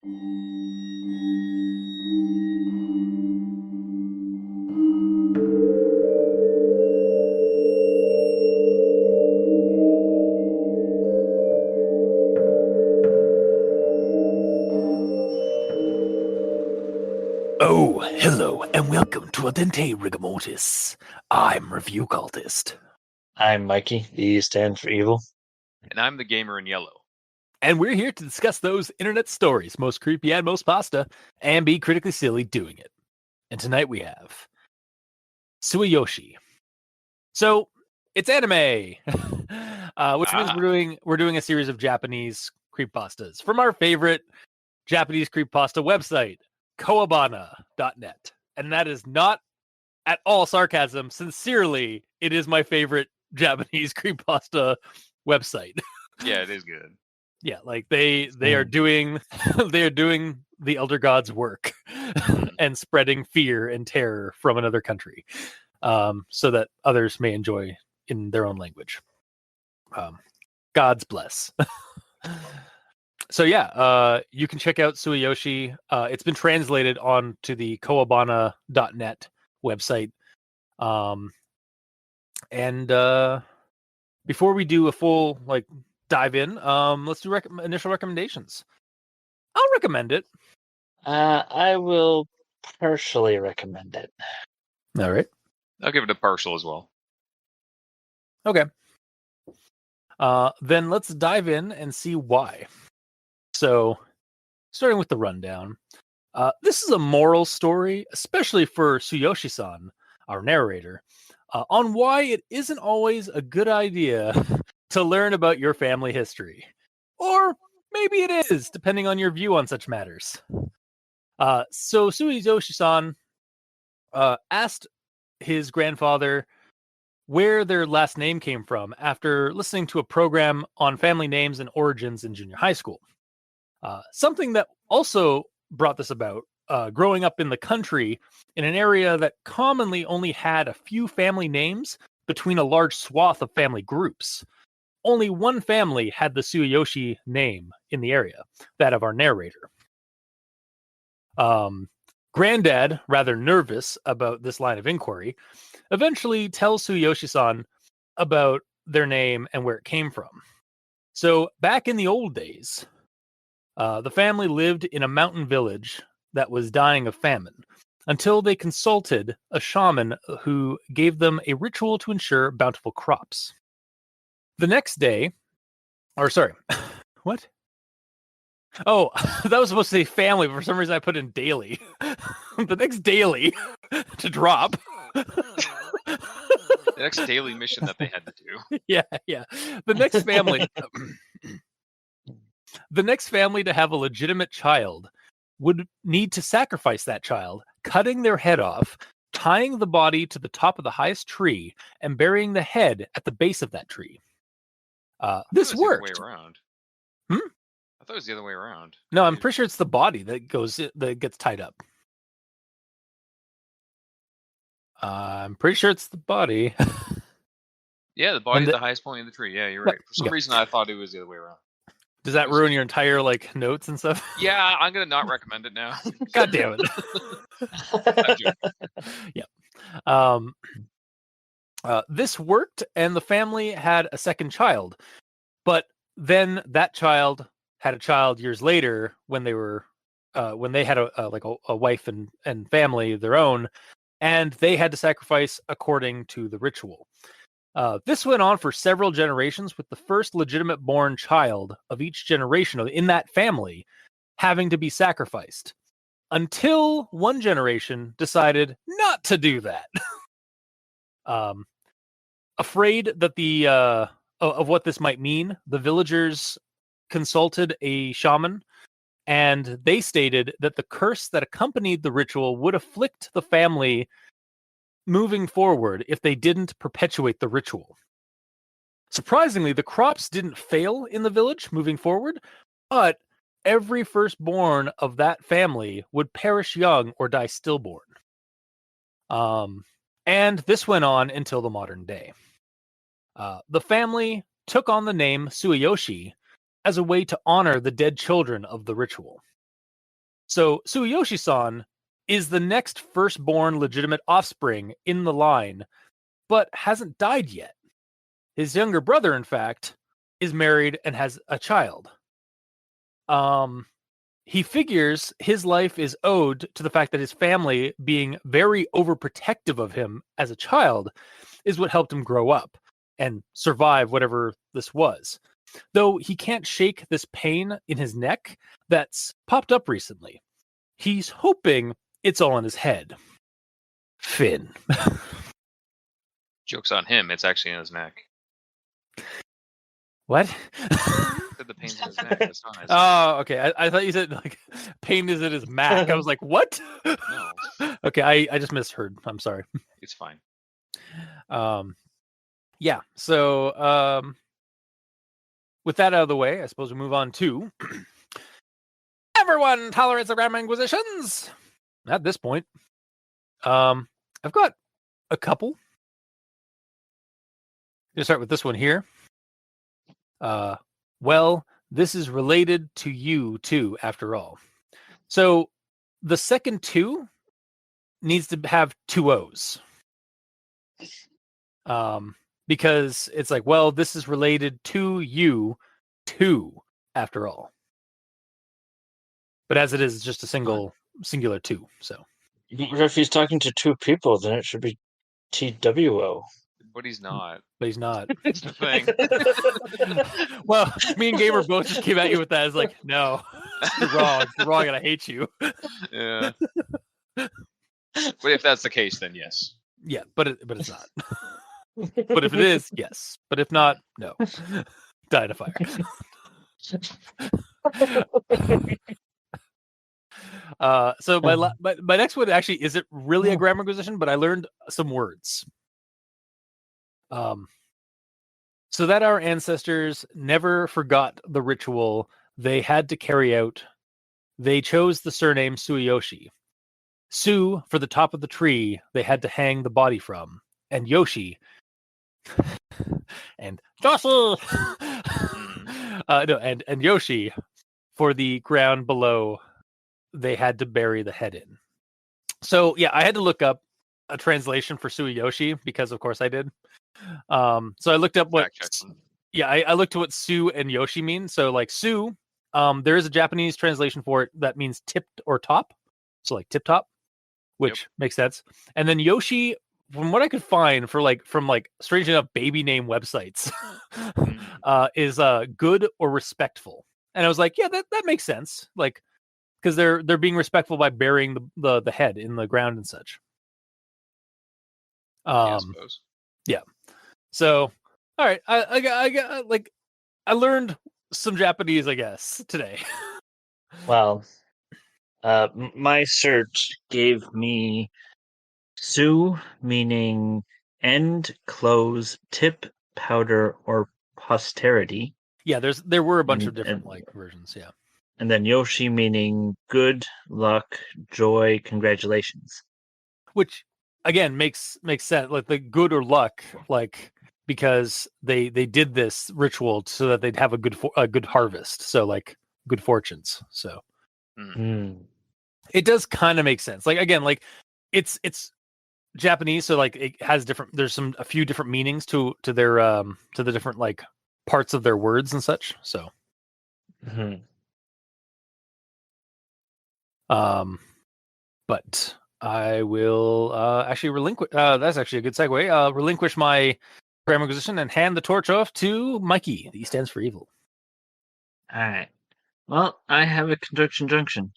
Oh, hello, and welcome to Adente Rigamortis. I'm Review Cultist. I'm Mikey. The E stands for evil. And I'm the gamer in yellow. And we're here to discuss those internet stories, most creepy and most pasta, and be critically silly doing it. And tonight we have Sueyoshi. So, it's anime, which means we're doing a series of Japanese creepypastas from our favorite Japanese creepypasta website, Kowabana.net. And that is not at all sarcasm. Sincerely, it is my favorite Japanese creepypasta website. Yeah, it is good. Yeah, like they are doing the Elder Gods' work and spreading fear and terror from another country, so that others may enjoy in their own language. God's bless. So yeah, you can check out Sueyoshi. It's been translated onto the Kowabana.net website. And before we do a full dive in, let's do initial recommendations. I'll recommend it. I will partially recommend it. All right. I'll give it a partial as well. Okay. Then let's dive in and see why. So, starting with the rundown, this is a moral story, especially for Sueyoshi-san, our narrator, on why it isn't always a good idea to learn about your family history. Or maybe it is, depending on your view on such matters. So Sueyoshi-san asked his grandfather where their last name came from after listening to a program on family names and origins in junior high school. Something that also brought this about, growing up in the country in an area that commonly only had a few family names between a large swath of family groups. Only one family had the Sueyoshi name in the area, that of our narrator. Granddad, rather nervous about this line of inquiry, eventually tells Sueyoshi-san about their name and where it came from. So, back in the old days, the family lived in a mountain village that was dying of famine until they consulted a shaman who gave them a ritual to ensure bountiful crops. The next day, what? Oh, that was supposed to say family, but for some reason I put in daily. The next daily to drop. The next daily mission that they had to do. Yeah. The next family to have a legitimate child would need to sacrifice that child, cutting their head off, tying the body to the top of the highest tree, and burying the head at the base of that tree. This worked. The other way around. I thought it was the other way around. No, I'm pretty sure it's the body that gets tied up. I'm pretty sure it's the body. Yeah, the body at the highest point of the tree. Yeah, you're right. For some reason, I thought it was the other way around. Does that ruin your entire notes and stuff? Yeah, I'm gonna not recommend it now. God damn it. Yeah. This worked, and the family had a second child, but then that child had a child years later when they were when they had a wife and family of their own, and they had to sacrifice according to the ritual. This went on for several generations, with the first legitimate born child of each generation in that family having to be sacrificed, until one generation decided not to do that. Afraid that of what this might mean, the villagers consulted a shaman, and they stated that the curse that accompanied the ritual would afflict the family moving forward if they didn't perpetuate the ritual. Surprisingly, the crops didn't fail in the village moving forward, but every firstborn of that family would perish young or die stillborn. And this went on until the modern day. The family took on the name Sueyoshi as a way to honor the dead children of the ritual. So Sueyoshi-san is the next firstborn legitimate offspring in the line, but hasn't died yet. His younger brother, in fact, is married and has a child. He figures his life is owed to the fact that his family being very overprotective of him as a child is what helped him grow up and survive whatever this was. Though he can't shake this pain in his neck that's popped up recently. He's hoping it's all in his head. Finn. Joke's on him. It's actually in his neck. What? Said the pain's in his neck. It's not in his Oh, okay. I thought you said like pain is in his Mac. I was like, what? No. Okay, I just misheard. I'm sorry. It's fine. Yeah. So with that out of the way, I suppose we move on to everyone tolerates the grammar inquisitions. At this point, I've got a couple. Gonna start with this one here. Well, this is related to you too, after all. So the second two needs to have two O's. Because it's like, well, this is related to you too, after all. But as it is, it's just a singular two. So If he's talking to two people, then it should be TWO. But he's not. but he's not. That's the thing. Well, me and Gamer both just came at you with that. It's like, no, you're wrong. You're wrong, and I hate you. Yeah. But if that's the case, then yes. Yeah, but it's not. But if it is, yes. But if not, no. Die in a fire. So my next one actually isn't really a grammar acquisition, but I learned some words. So that our ancestors never forgot the ritual they had to carry out, they chose the surname Sueyoshi. Su for the top of the tree they had to hang the body from, and Yoshi and Joshi and Yoshi for the ground below they had to bury the head in. So yeah, I had to look up a translation for Sueyoshi because of course I did. So I looked up what I looked at what Su and Yoshi mean. So like Su, there is a Japanese translation for it that means tipped or top. So like tip top, which makes sense. And then Yoshi, from what I could find from strangely enough baby name websites, is good or respectful. And I was like, yeah, that makes sense. Like, because they're being respectful by burying the head in the ground and such. I suppose. Yeah. So, all right, I learned some Japanese, I guess, today. Well, my search gave me Su, meaning end, close, tip, powder, or posterity. Yeah, there were a bunch of different versions. Yeah, and then Yoshi, meaning good luck, joy, congratulations. Which again makes sense. Like the good or luck, like. Because they did this ritual so that they'd have a good harvest, so like good fortunes. So it does kind of make sense. Like again, like it's Japanese, so like it has different. There's a few different meanings to their to the different like parts of their words and such. So, but I will actually relinquish. That's actually a good segue. Relinquish my grammar acquisition and hand the torch off to Mikey. The E stands for evil. All right. Well, I have a conjunction junction.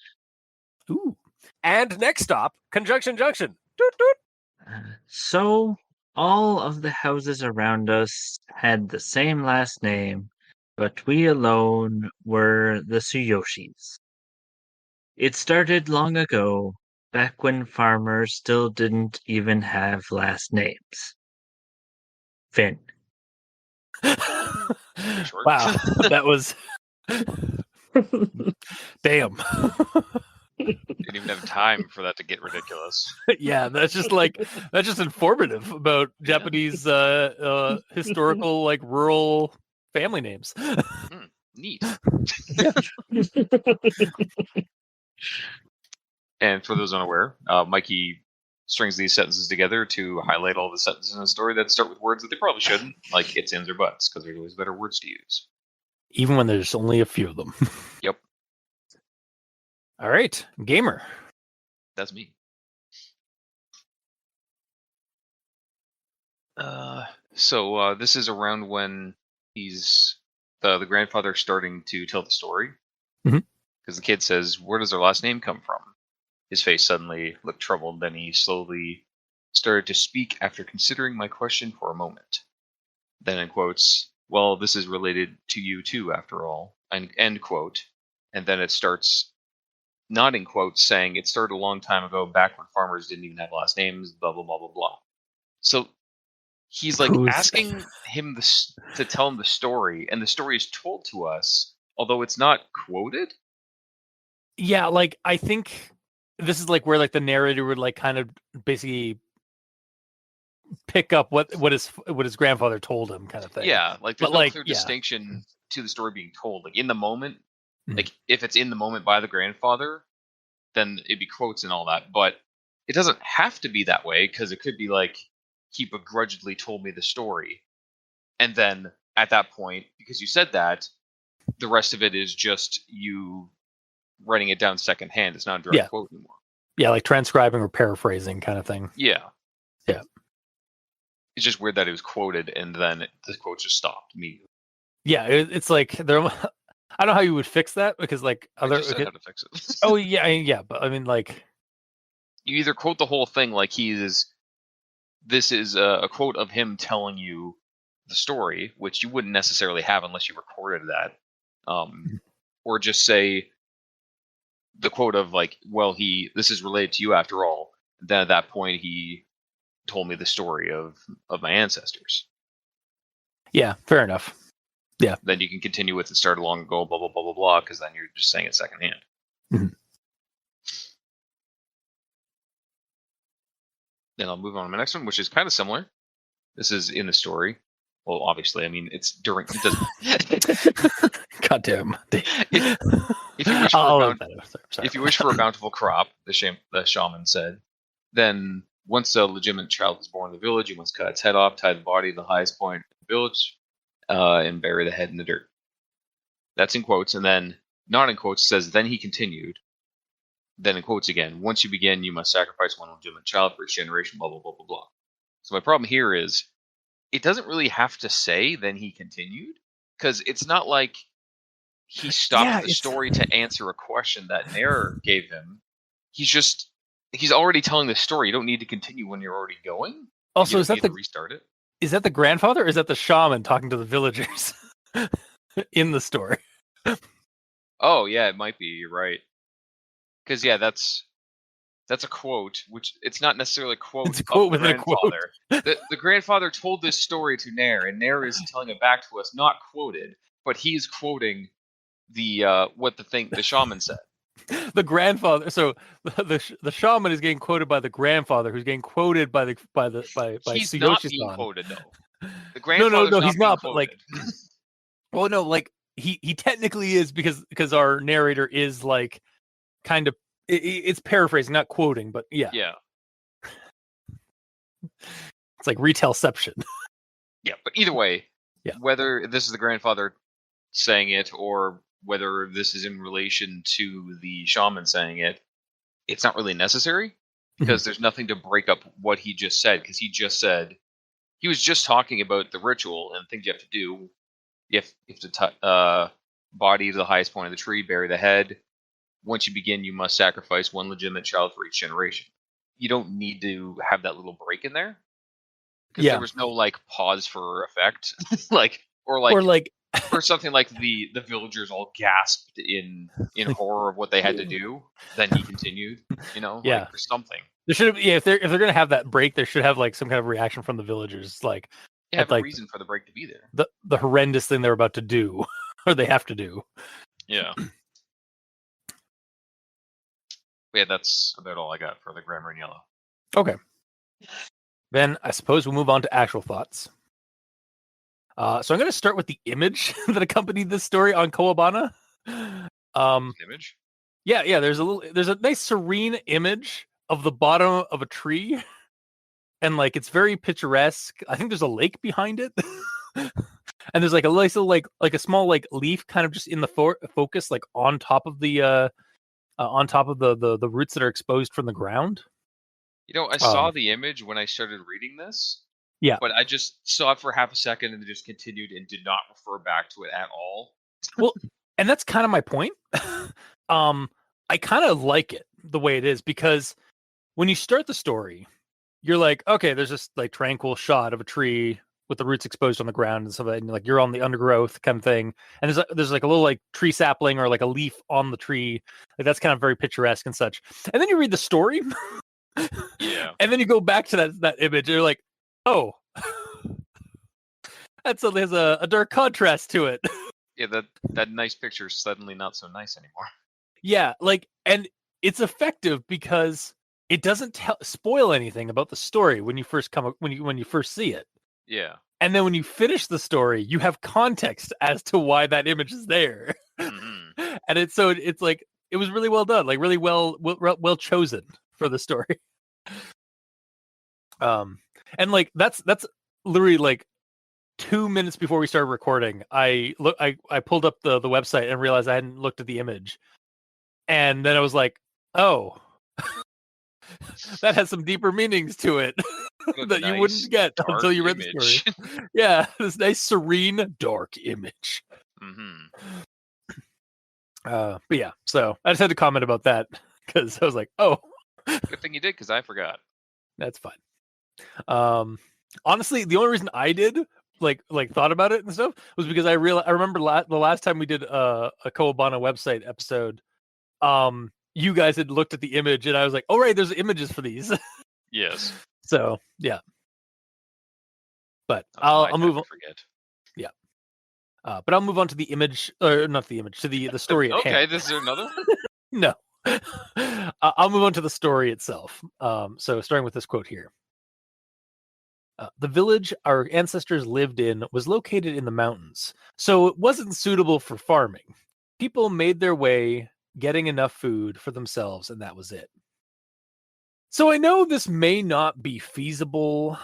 Ooh. And next stop, conjunction junction. Doot, doot. So all of the houses around us had the same last name, but we alone were the Sueyoshis. It started long ago, back when farmers still didn't even have last names. Finn. Wow, that was damn. Didn't even have time for that to get ridiculous. Yeah, that's just informative about Japanese historical like rural family names. Neat. Yeah. And for those unaware, Mikey strings these sentences together to highlight all the sentences in a story that start with words that they probably shouldn't, like its, ands, or buts, because there's always better words to use. Even when there's only a few of them. Yep. All right, Gamer. That's me. So this is around when he's the grandfather starting to tell the story. Because the kid says, "Where does our last name come from?" His face suddenly looked troubled, then he slowly started to speak after considering my question for a moment. Then in quotes, "Well, this is related to you too, after all," and end quote. And then it starts, not in quotes, saying it started a long time ago, back when farmers didn't even have last names, blah, blah, blah, blah, blah. So he's like asking him to tell him the story, and the story is told to us, although it's not quoted. Yeah, like I think this is like where like the narrator would like kind of basically pick up what his grandfather told him, kind of thing. Yeah, like there's no clear distinction to the story being told. Like in the moment, like if it's in the moment by the grandfather, then it'd be quotes and all that. But it doesn't have to be that way, because it could be like he begrudgingly told me the story, and then at that point, because you said that, the rest of it is just you writing it down secondhand. It's not a direct quote anymore. Yeah, like transcribing or paraphrasing kind of thing. Yeah. Yeah. It's just weird that it was quoted and then the quote just stopped immediately. Yeah, it's like there. I don't know how you would fix that, because like other. I just said how to fix it. Oh yeah, but I mean like you either quote the whole thing like this is a quote of him telling you the story, which you wouldn't necessarily have unless you recorded that, or just say the quote of like, "Well, this is related to you after all." Then at that point, he told me the story of my ancestors. Yeah, fair enough. Yeah. Then you can continue with it started long ago, blah blah blah blah blah, because then you're just saying it secondhand. Then I'll move on to my next one, which is kind of similar. This is in the story. Well, obviously, I mean, it's during. It doesn't. Goddamn. If you wish for a bountiful crop, the shaman said, then once a legitimate child is born in the village, you must cut its head off, tie the body to the highest point of the village, and bury the head in the dirt. That's in quotes, and then not in quotes says, then he continued. Then in quotes again, once you begin, you must sacrifice one legitimate child for each generation, blah, blah, blah, blah, blah. So my problem here is, it doesn't really have to say, then he continued, because it's not like he stopped the story to answer a question that Nair gave him. He's already telling the story. You don't need to continue when you're already going. Also, is that to restart it? Is that the grandfather, or is that the shaman talking to the villagers in the story? Oh yeah, it might be. You're right. Because that's a quote, which it's not necessarily a quote. It's a quote of the within grandfather. a quote. The grandfather told this story to Nair, and Nair is telling it back to us, not quoted, but he's quoting what the shaman said. The grandfather. So the shaman is getting quoted by the grandfather, who's getting quoted by he's Sueyoshi-san. not being quoted though. The grandfather's no, he's not. But like, well, no, like he technically is, because our narrator is like kind of it's paraphrasing, not quoting, but yeah. It's like retellception. Yeah, but either way, whether this is the grandfather saying it or whether this is in relation to the shaman saying it, it's not really necessary, because there's nothing to break up what he just said, because he just said he was just talking about the ritual and things you have to do. You have to body to the highest point of the tree, bury the head. Once you begin, you must sacrifice one legitimate child for each generation. You don't need to have that little break in there, because there was no like pause for effect, or something like the villagers all gasped in horror of what they had to do. Then he continued, or something. There should have, if they're gonna have that break, there should have like some kind of reaction from the villagers, like have a reason for the break to be there. The horrendous thing they're about to do, or they have to do. Yeah. Yeah, that's about all I got for the grammar in yellow. Okay. Then I suppose we'll move on to actual thoughts. So I'm going to start with the image that accompanied this story on Kowabana. Image? Yeah. There's a nice serene image of the bottom of a tree, and like it's very picturesque. I think there's a lake behind it. And there's like a nice little like a small like leaf kind of just in the focus, like on top of the the roots that are exposed from the ground. I saw the image when I started reading this, Yeah. but I just saw it for half a second and then just continued and did not refer back to it at all. Well, and that's kind of my point. I kind of like it the way it is, because when you start the story, you're like, okay, there's this like tranquil shot of a tree with the roots exposed on the ground and stuff, and like you're on the undergrowth kind of thing, and there's like a little like tree sapling or like a leaf on the tree, like that's kind of very picturesque and such. And then you read the story, Yeah. and then you go back to that image, and you're like, oh, there's a dark contrast to it. Yeah, that nice picture is suddenly not so nice anymore. Yeah, like, and it's effective because it doesn't spoil anything about the story when you first when you first see it. Yeah. And then when you finish the story, you have context as to why that image is there. Mm-hmm. And it's like it was really well done, like really well chosen for the story. And like that's literally like 2 minutes before we started recording, I pulled up the website and realized I hadn't looked at the image. And then I was like, oh, that has some deeper meanings to it that you wouldn't get until you read the story. Yeah, this nice, serene, dark image. Mm-hmm. But yeah, so I just had to comment about that because I was like, oh. Good thing you did, because I forgot. That's fine. Honestly, the only reason I did like thought about it and stuff was because I remember the last time we did a Kowabana website episode. You guys had looked at the image, and I was like, "Oh right, there's images for these." Yes. So yeah, but I'll move on. Forget. Yeah, but I'll move on to the image, or not the image, to the story at hand. Okay, this is another one. No, I'll move on to the story itself. So starting with this quote here. The village our ancestors lived in was located in the mountains, so it wasn't suitable for farming. People made their way, getting enough food for themselves, and that was it. So I know this may not be feasible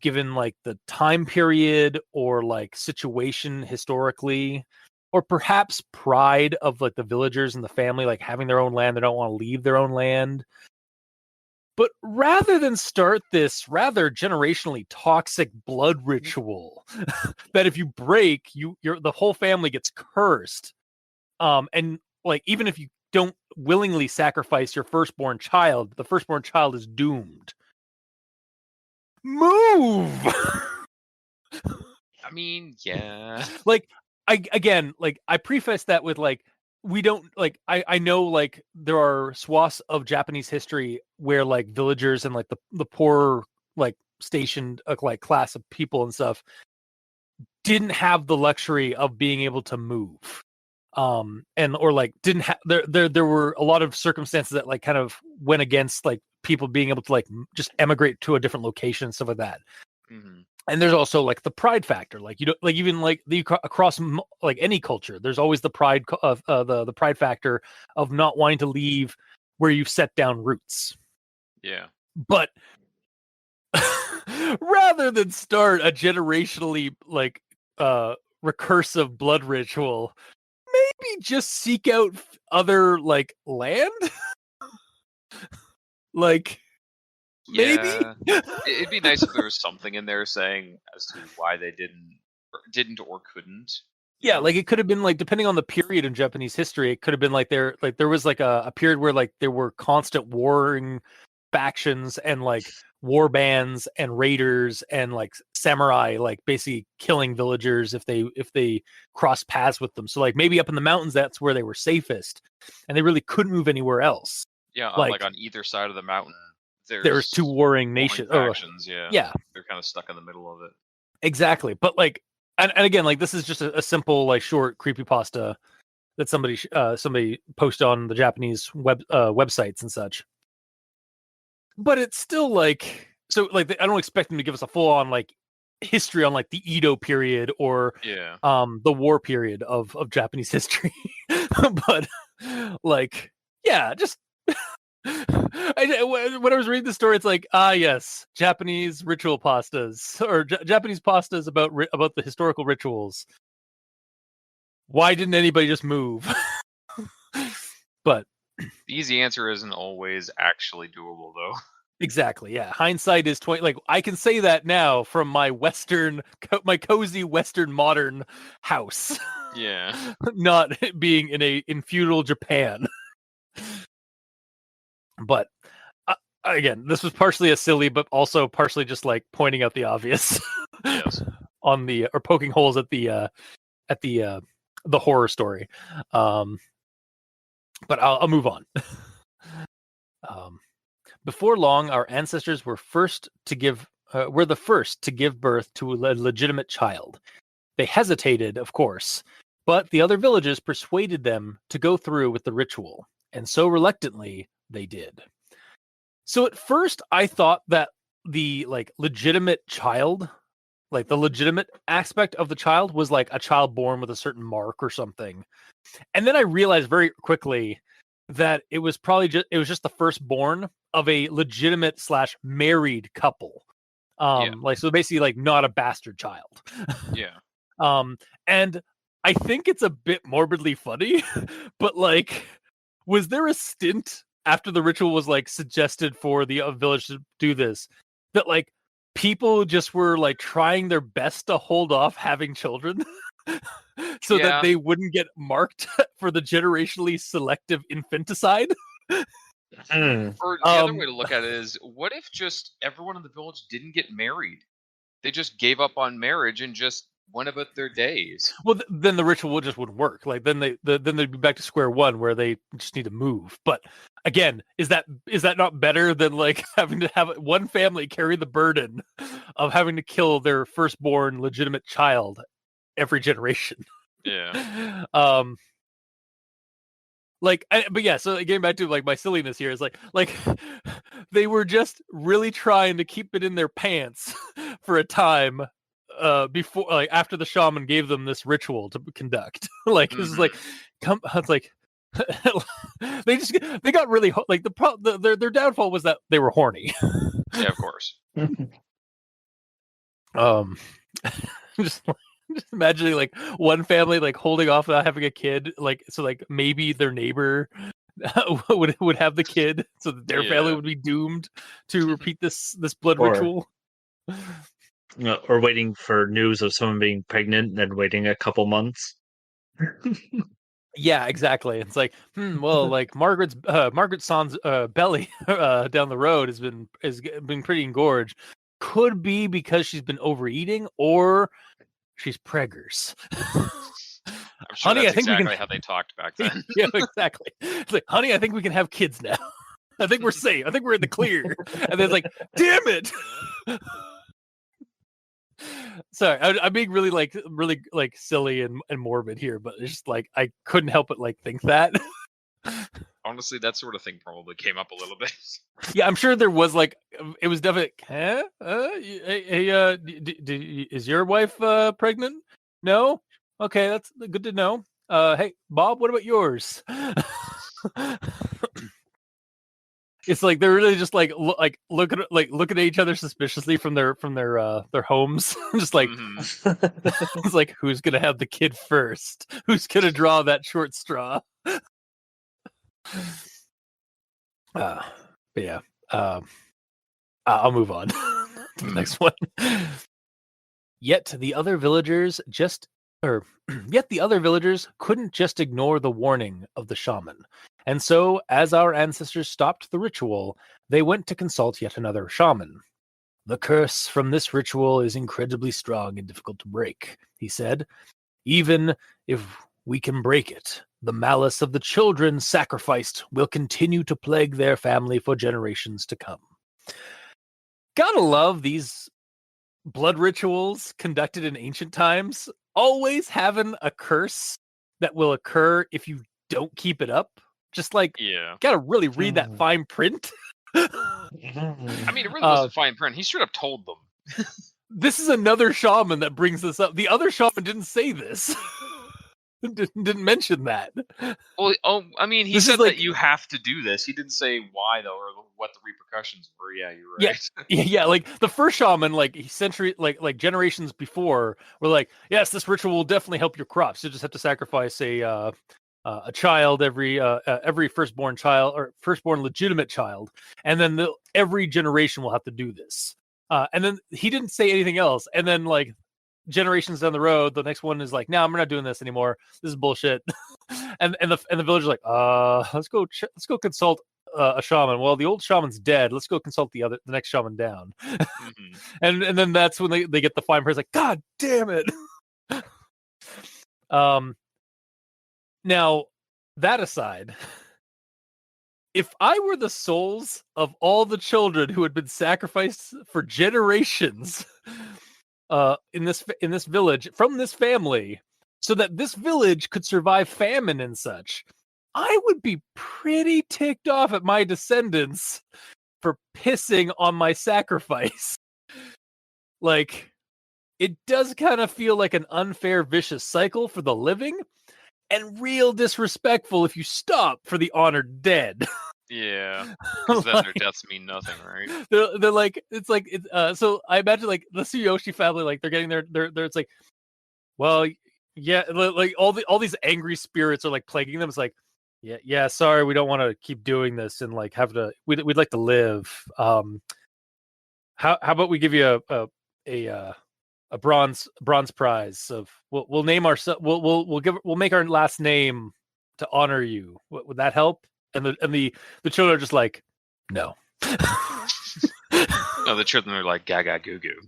given like the time period or like situation historically, or perhaps pride of like the villagers and the family, like having their own land, they don't want to leave their own land. But rather than start this rather generationally toxic blood ritual that if you break, the whole family gets cursed. And like even if you don't willingly sacrifice your firstborn child, the firstborn child is doomed. Move. I mean, yeah. Like I preface that with like we don't like I know like there are swaths of Japanese history where like villagers and like the poor like stationed like class of people and stuff didn't have the luxury of being able to move. And or like didn't have there were a lot of circumstances that like kind of went against like people being able to like just emigrate to a different location and stuff like that. Mm-hmm. And there's also like the pride factor, like you don't like even like across like any culture, there's always the pride of the pride factor of not wanting to leave where you've set down roots. Yeah, but rather than start a generationally like recursive blood ritual, maybe just seek out other like land. Like maybe it'd be nice if there was something in there saying as to why they didn't or couldn't. Yeah, like it could have been like depending on the period in Japanese history, it could have been like there was like a period where like there were constant warring factions and like war bands and raiders and like samurai like basically killing villagers if they cross paths with them. So like maybe up in the mountains that's where they were safest and they really couldn't move anywhere else. Yeah, like on either side of the mountain there's two warring nations. Factions, yeah. They're kind of stuck in the middle of it. Exactly. But like and again, like this is just a simple like short creepypasta that somebody posted on the Japanese websites and such. But it's still like so like I don't expect them to give us a full on like history on like the Edo period or the war period of Japanese history. But like Yeah, just when I was reading the story, it's like, yes, Japanese ritual pastas or Japanese pastas about the historical rituals. Why didn't anybody just move? But The easy answer isn't always actually doable, though. exactly, yeah. Hindsight is 20. Like I can say that now from my my cozy Western modern house. Yeah. Not being in feudal Japan. But again, this was partially a silly, but also partially just like pointing out the obvious. Yes. On the or poking holes at the horror story. But I'll move on. Before long, our ancestors were the first to give birth to a legitimate child. They hesitated, of course, but the other villages persuaded them to go through with the ritual, and so reluctantly they did. So at first, I thought that the legitimate child, like the legitimate aspect of the child, was like a child born with a certain mark or something. And then I realized very quickly that it was just the firstborn of a legitimate / married couple. So basically like not a bastard child. Yeah. And I think it's a bit morbidly funny, but like, was there a stint after the ritual was like suggested for the village to do this that like people just were like trying their best to hold off having children so that they wouldn't get marked for the generationally selective infanticide? Or the other way to look at it is, what if just everyone in the village didn't get married? They just gave up on marriage and just went about their days. Well, then the ritual just wouldn't work. Like then they'd be back to square one where they just need to move. But again, is that not better than like having to have one family carry the burden of having to kill their firstborn legitimate child every generation? Yeah. But yeah, so getting back to like my silliness here is like they were just really trying to keep it in their pants for a time before, like after the shaman gave them this ritual to conduct. This is like it's like they got really like their downfall was that they were horny. Yeah, of course. just imagining like one family like holding off without having a kid, like so like maybe their neighbor would have the kid so that their family would be doomed to repeat this blood ritual. Or waiting for news of someone being pregnant and then waiting a couple months. Yeah, exactly. It's like, well, like Margaret San's belly down the road has been pretty engorged. Could be because she's been overeating, or she's preggers. I'm sure honey, that's I think exactly we can... how they talked back then. Yeah, exactly. It's like, honey, I think we can have kids now. I think we're safe. I think we're in the clear. And then it's like, damn it. Sorry, I'm being really silly and morbid here, but it's just like I couldn't help but like think that. Honestly, that sort of thing probably came up a little bit. Yeah, I'm sure there was like it was definitely. Is your wife pregnant? No. Okay, that's good to know. Hey, Bob, what about yours? It's like they're really just like looking at each other suspiciously from their homes, just like it's like, who's gonna have the kid first? Who's gonna draw that short straw? But yeah, I'll move on to the next one. Yet the other villagers couldn't just ignore the warning of the shaman. And so, as our ancestors stopped the ritual, they went to consult yet another shaman. The curse from this ritual is incredibly strong and difficult to break, he said. Even if we can break it, the malice of the children sacrificed will continue to plague their family for generations to come. Gotta love these blood rituals conducted in ancient times, always having a curse that will occur if you don't keep it up. Just like, gotta really read that fine print. I mean, it really wasn't fine print. He straight up told them. This is another shaman that brings this up. The other shaman didn't say this. didn't mention that. Well, I mean, he This is said like- that you have to do this. He didn't say why though, or what the repercussions were. Yeah, you're Yeah. right. Yeah, like the first shaman, like century, like generations before, were like, yes, this ritual will definitely help your crops. You just have to sacrifice a child every firstborn child or firstborn legitimate child, and then every generation will have to do this. And then he didn't say anything else. And then like generations down the road, the next one is like, no, we're not doing this anymore. This is bullshit. and the villager's like, let's go consult a shaman. Well, the old shaman's dead. Let's go consult the next shaman down. Mhm. and then that's when they get the fine praise. Like, God damn it. Now, that aside, if I were the souls of all the children who had been sacrificed for generations in this village from this family, so that this village could survive famine and such, I would be pretty ticked off at my descendants for pissing on my sacrifice. Like, it does kind of feel like an unfair, vicious cycle for the living, and real disrespectful if you stop for the honored dead. Yeah, because then their deaths mean nothing, right? They're like, it's like so I imagine like the Sueyoshi family, like they're getting their it's like, well, yeah, like all these angry spirits are like plaguing them. It's like, yeah, sorry, we don't want to keep doing this and like have to. We'd like to live. How about we give you a bronze prize of we'll name our we'll make our last name to honor you. Would that help? And the children are just like, no. No, the children are like gaga goo goo.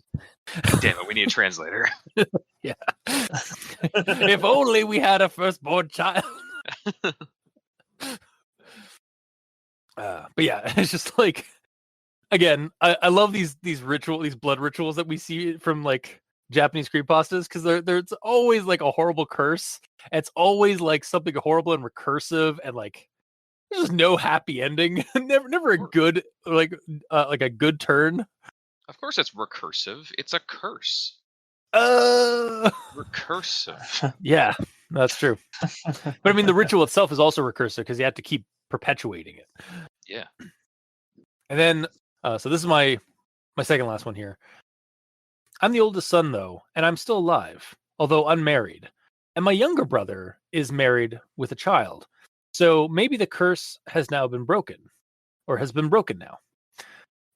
Damn it, we need a translator. Yeah. If only we had a firstborn child. But yeah, it's just like, again, I love these blood rituals that we see from like Japanese creepypastas, because there's always like a horrible curse. It's always like something horrible and recursive, and like there's just no happy ending. never a good like a good turn. Of course, it's recursive. It's a curse. Recursive. Yeah, that's true. But I mean, the ritual itself is also recursive because you have to keep perpetuating it. Yeah. And then, so this is my second last one here. I'm the oldest son, though, and I'm still alive, although unmarried. And my younger brother is married with a child. So maybe the curse has now been broken, or has been broken now.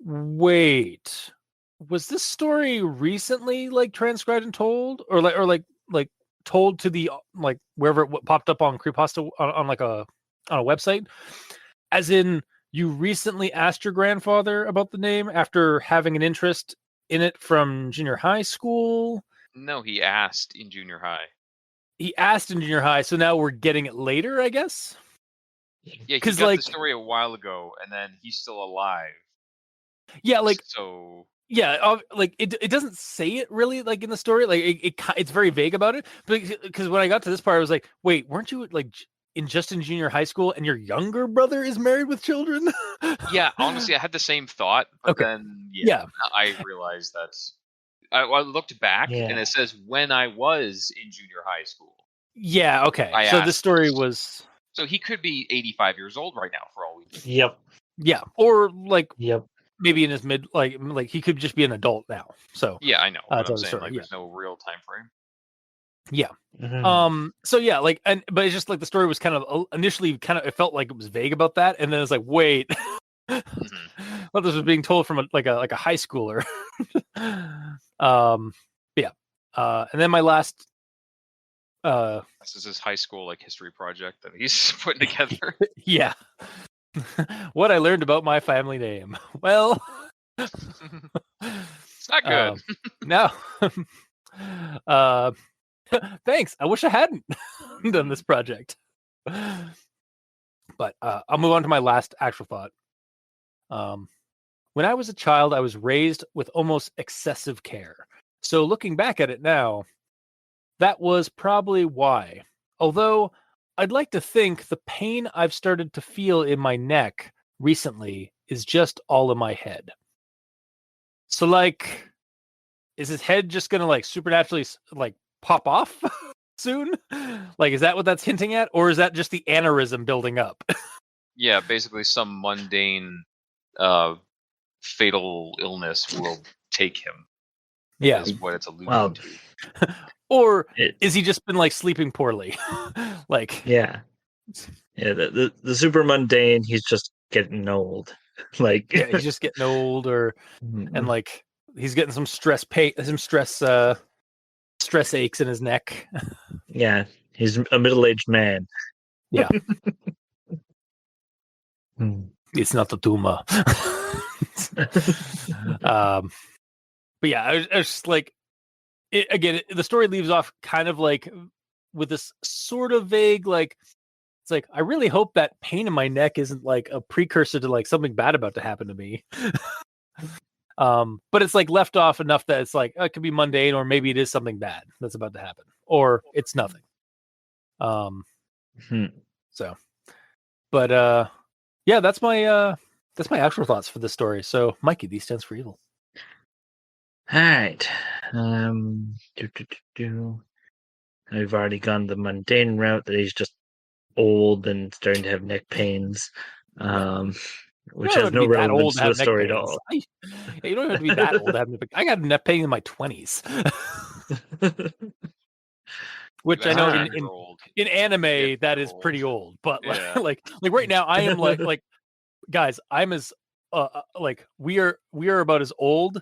Wait, was this story recently like transcribed and told, or like told to the like wherever it popped up on Creepypasta on like on a website? As in, you recently asked your grandfather about the name after having an interest in it from junior high school? No, he asked in junior high. He asked in junior high, so now we're getting it later, I guess? Yeah, he 'Cause, got like- the story a while ago, and then he's still alive. Yeah, like, So yeah, like it doesn't say it really like in the story. Like it's very vague about it. But because when I got to this part, I was like, wait, weren't you like in junior high school, and your younger brother is married with children? yeah, honestly, I had the same thought, but Okay. then Yeah. I realized that I looked back, and it says when I was in junior high school. Yeah. Okay. I So this asked story this. was. So he could be 85 years old right now, for all we know. Yep. Yeah, or like Yep. maybe in his mid, like he could just be an adult now. So Yeah, I know. But that's I'm the saying story, like yeah. there's no real time frame. Yeah. Mhm. So yeah, like, but it's just like the story was kind of initially it felt like it was vague about that, and then it's like, wait, well, this was being told from a high schooler. Yeah. And then my last. This is his high school like history project that he's putting together. Yeah. What I learned about my family name. Well, It's not good. No. Thanks. I wish I hadn't done this project. But I'll move on to my last actual thought. When I was a child, I was raised with almost excessive care. So looking back at it now, that was probably why. Although I'd like to think the pain I've started to feel in my neck recently is just all in my head. So like, is his head just gonna like supernaturally like pop off soon? Like, is that what that's hinting at? Or is that just the aneurysm building up? Yeah, basically some mundane fatal illness will take him. Yeah. Is what it's alluding Well, to. Or it, is he just been like sleeping poorly? Like, yeah. The super mundane, he's just getting old. Like, yeah, he's just getting old, and like he's getting some stress stress aches in his neck. yeah, he's a middle-aged man. Yeah. Hmm. It's not a tumor. But yeah, I was just like, the story leaves off kind of like with this sort of vague, like, it's like, I really hope that pain in my neck isn't like a precursor to like something bad about to happen to me. But it's like left off enough that it's like, it could be mundane, or maybe it is something bad that's about to happen, or it's nothing. So, but yeah, that's my actual thoughts for this story. So, Mikey, D stands for evil. All right. We've already gone the mundane route that he's just old and starting to have neck pains, which has no relevance to the story at all. You don't even have to be that old to have neck pain. I got neck pain in my 20s. Which I know in anime that is pretty old, but like right now I am like guys, I'm as like we are about as old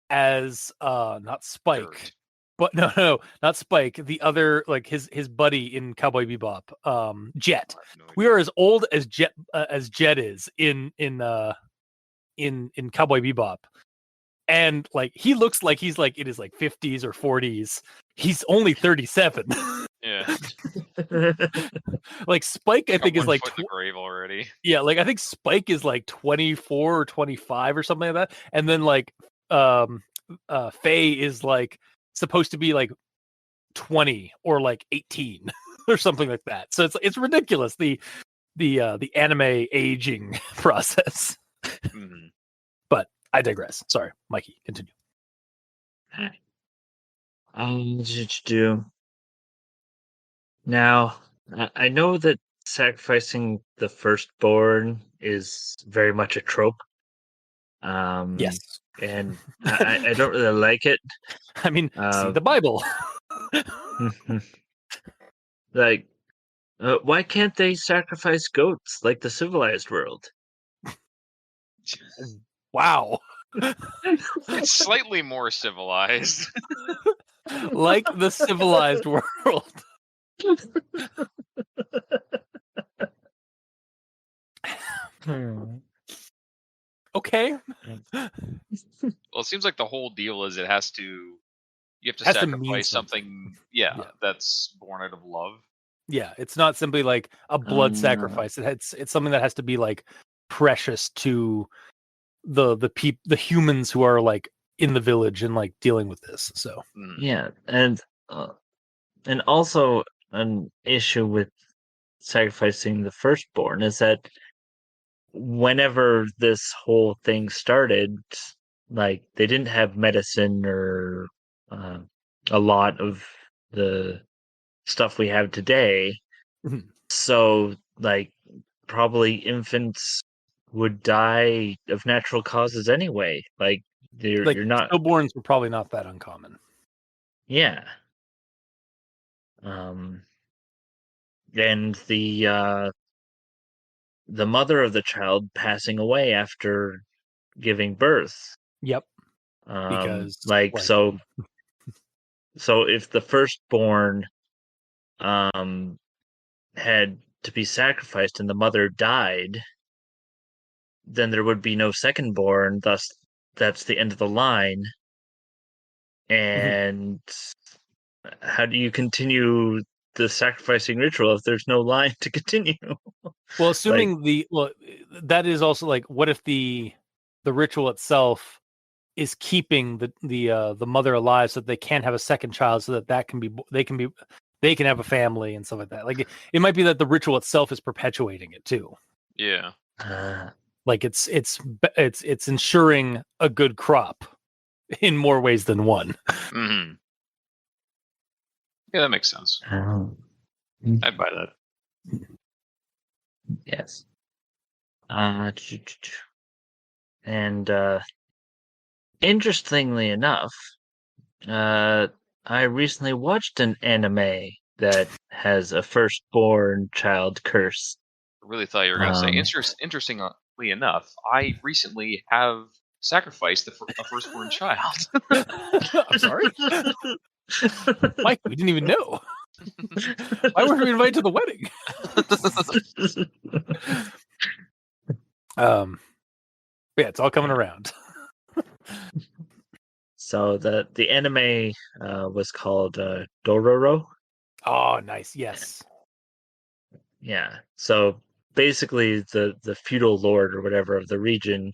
as not Spike, Dirt. but no, not Spike, the other, like his buddy in Cowboy Bebop, Jet. We are as old as Jet is in Cowboy Bebop. And like he looks like he's like in his like 50s or 40s. He's only 37. Yeah. Like Spike, I think is like the grave already. Yeah, like I think Spike is like 24 or 25 or something like that. And then like Faye is like supposed to be like 20 or like 18 or something like that. So it's ridiculous, the anime aging process. Mm-hmm. But I digress. Sorry, Mikey, continue. What did you do? Now, I know that sacrificing the firstborn is very much a trope. Yes. And I don't really like it. I mean, see the Bible. Like, why can't they sacrifice goats like the civilized world? Wow. It's slightly more civilized. Like the civilized world. Okay. Well, it seems like the whole deal is you have to Has sacrifice something that's born out of love. Yeah, it's not simply like a blood sacrifice. It's something that has to be like precious to the humans who are like in the village and like dealing with this. So yeah, and also an issue with sacrificing the firstborn is that whenever this whole thing started, like they didn't have medicine or a lot of the stuff we have today. So like probably infants would die of natural causes anyway. Like you're not, stillborns were probably not that uncommon. Yeah. And the mother of the child passing away after giving birth. Yep. Because like so if the firstborn had to be sacrificed and the mother died, then there would be no secondborn, thus that's the end of the line. And how do you continue the sacrificing ritual if there's no line to continue? Well, assuming that is also like, what if the ritual itself is keeping the mother alive so that they can't have a second child, so that they can have a family and stuff like that. Like it might be that the ritual itself is perpetuating it too. Yeah. Like it's ensuring a good crop in more ways than one. Mm-hmm. Yeah, that makes sense. Oh. I'd buy that. Yes. And interestingly enough, I recently watched an anime that has a firstborn child curse. I really thought you were going to say. Um, Interestingly enough, I recently have sacrificed a firstborn child. I'm sorry, Mike. We didn't even know. Why weren't we invited to the wedding? Yeah, it's all coming around. So the anime was called Dororo. Oh, nice. Yes. Yeah. So basically, the feudal lord or whatever of the region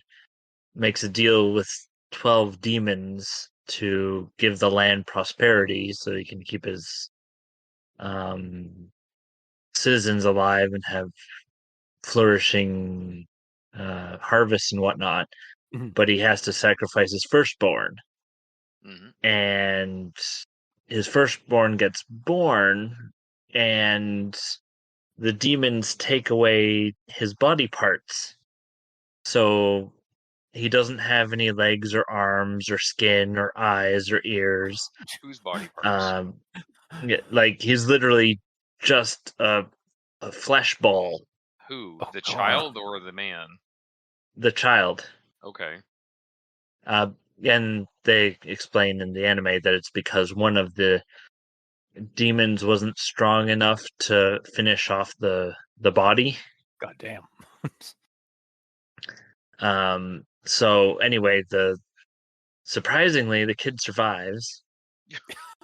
makes a deal with 12 demons to give the land prosperity, so he can keep his um, citizens alive and have flourishing harvests and whatnot. Mhm. But he has to sacrifice his firstborn, Hmm. and his firstborn gets born, and the demons take away his body parts. So he doesn't have any legs or arms or skin or eyes or ears. Whose body parts? Um, like he's literally just a flesh ball. Who? Oh The God. child or the man? The child. Okay. Uh, and they explain in the anime that it's because one of the demons wasn't strong enough to finish off the body. God damn. So anyway, the surprisingly the kid survives.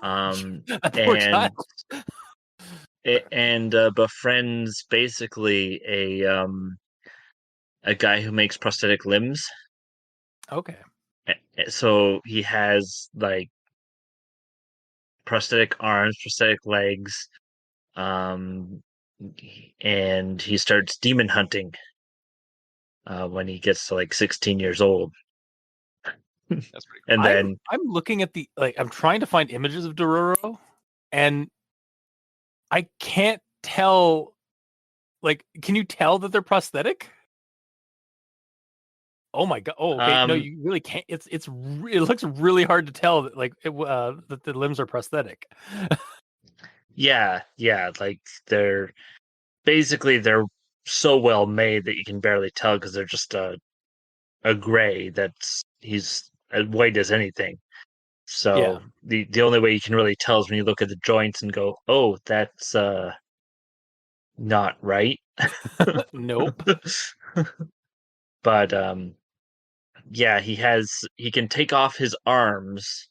That poor child. And befriends basically a guy who makes prosthetic limbs. Okay. So he has like prosthetic arms, prosthetic legs, um, and he starts demon hunting when he gets to like 16 years old. That's pretty cool. And then I'm looking at I'm trying to find images of Dororo, and I can't tell. Like, can you tell that they're prosthetic? Oh my God. Oh, okay. No, um, you really can't. It looks really hard to tell that that the limbs are prosthetic. yeah, like they're basically they're so well made that you can barely tell because they're just a gray that's he's as white as anything. Yeah. So the only way you can really tell is when you look at the joints and go, "Oh, that's not right." Nope. But yeah, he can take off his arms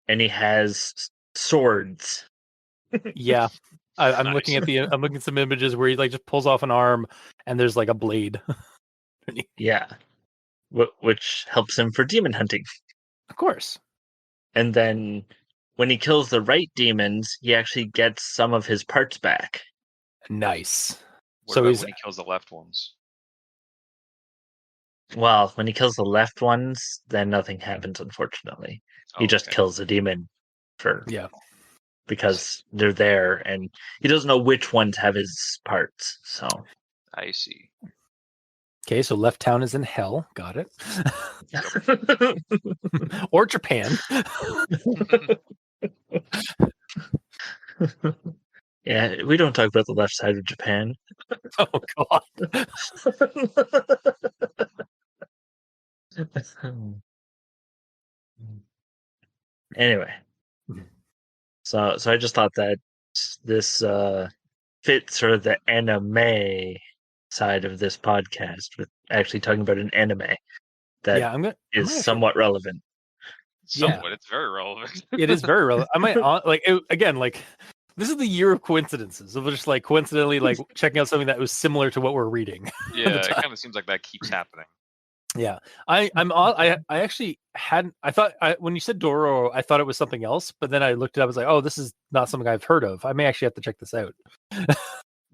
and he has swords. Yeah. I'm looking Nice. at I'm looking at some images where he like just pulls off an arm and there's like a blade. Yeah, which helps him for demon hunting. Of course. And then when he kills the right demons, he actually gets some of his parts back. Nice. What So about he's when he kills the left ones? Well, when he kills the left ones, then nothing happens, unfortunately. He Oh, just okay. kills the demon for yeah. because they're there and he doesn't know which ones have his parts. So I see. Okay, so Left Town is in hell. Got it. Or Japan. yeah, we don't talk about the left side of Japan. Oh God. Anyway, so I just thought that this fits sort of the anime side of this podcast with actually talking about an anime that Yeah, I'm is gonna actually. somewhat relevant. Yeah, Somewhat. It's very relevant. it is very relevant. I might again like this is the year of coincidences. Of just like coincidentally like checking out something that was similar to what we're reading at the Yeah, it time. kind of seems like that keeps happening. Yeah, I actually hadn't. When you said Doro, I thought it was something else, but then I looked it up. I was like, oh, this is not something I've heard of. I may actually have to check this out.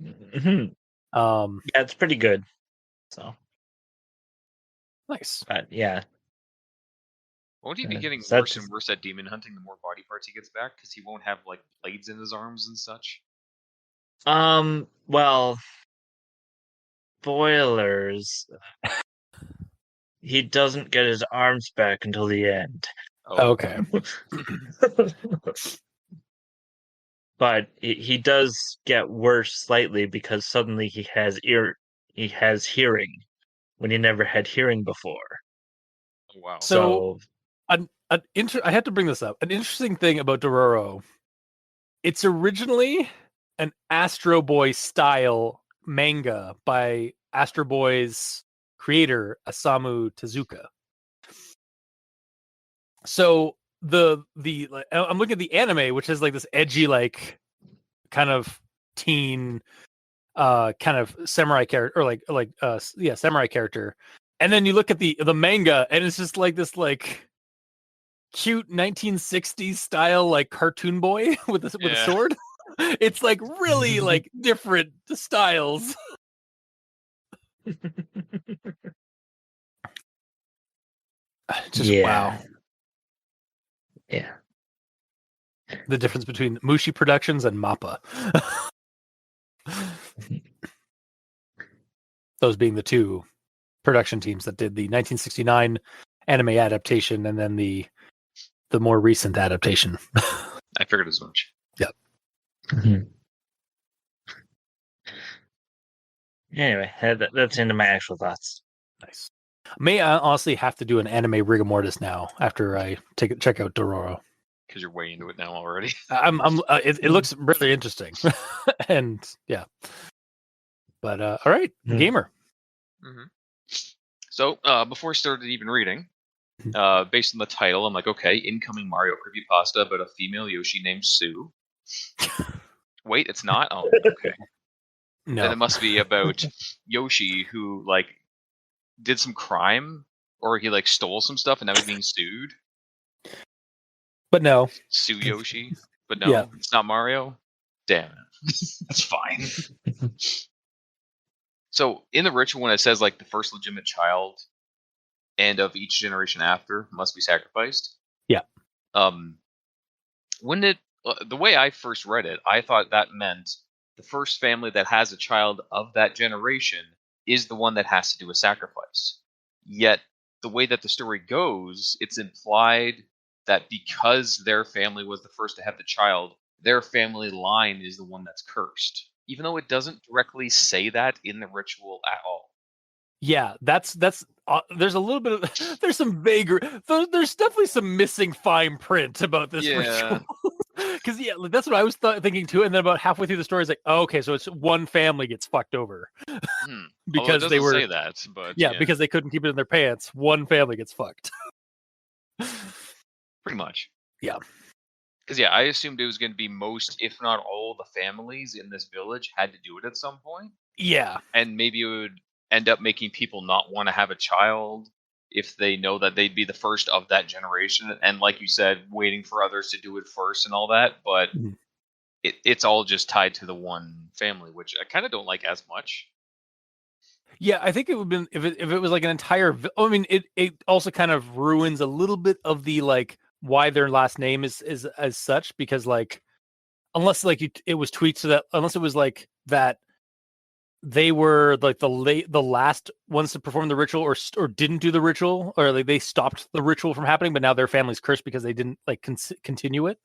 Mhm. Um, Yeah, it's pretty good. So, nice. but yeah, Won't he be getting So worse that's and worse at demon hunting the more body parts he gets back? Because he won't have like blades in his arms and such. well, spoilers. He doesn't get his arms back until the end. Oh, Okay. But he does get worse slightly because suddenly he has hearing when he never had hearing before. oh wow. So, So I had to bring this up. An interesting thing about Dororo, it's originally an Astro Boy style manga by Astro Boy's creator Osamu Tezuka. So I'm looking at the anime, which is like this edgy, like kind of teen, kind of samurai character, or samurai character, and then you look at the manga, and it's just like this like cute 1960s style like cartoon boy with a sword. It's like really like different styles. Just wow. Yeah. The difference between Mushi Productions and Mappa. Those being the two production teams that did the 1969 anime adaptation and then the more recent adaptation. I figured as much. Yep. Mm-hmm. Anyway, that's into my actual thoughts. Nice. May I honestly have to do an anime rigor mortis now after I check out Dororo. Because you're way into it now already. It looks really interesting, and yeah. But all right, gamer. Mm-hmm. So before I started even reading, based on the title, I'm like, okay, incoming Mario creepypasta about a female Yoshi named Sue. Wait, it's not? Oh, okay. No. Then it must be about Yoshi who like did some crime, or he like stole some stuff and now he's being sued. But no. Sueyoshi. But no, Yeah. It's not Mario. Damn it. That's fine. So in the ritual, when it says like the first legitimate child and of each generation after must be sacrificed. Yeah. When the way I first read it, I thought that meant the first family that has a child of that generation is the one that has to do a sacrifice. Yet the way that the story goes, it's implied that because their family was the first to have the child, their family line is the one that's cursed, even though it doesn't directly say that in the ritual at all. Yeah, that's there's a little bit of there's some vague, there's definitely some missing fine print about this ritual. Because yeah, that's what I was thinking too. And then about halfway through the story, it's like, oh, okay, so it's one family gets fucked over because they were say that, but because they couldn't keep it in their pants. One family gets fucked. Pretty much. Yeah. Because I assumed it was going to be most, if not all, the families in this village had to do it at some point. Yeah. And maybe it would end up making people not want to have a child if they know that they'd be the first of that generation. And like you said, waiting for others to do it first and all that. But it's all just tied to the one family, which I kind of don't like as much. Yeah, I think it would have been if it was like an entire. I mean, it also kind of ruins a little bit of the like why their last name is as such, because like unless like it was tweets so that unless it was like that they were like the last ones to perform the ritual or didn't do the ritual, or like they stopped the ritual from happening, but now their family's cursed because they didn't like continue it,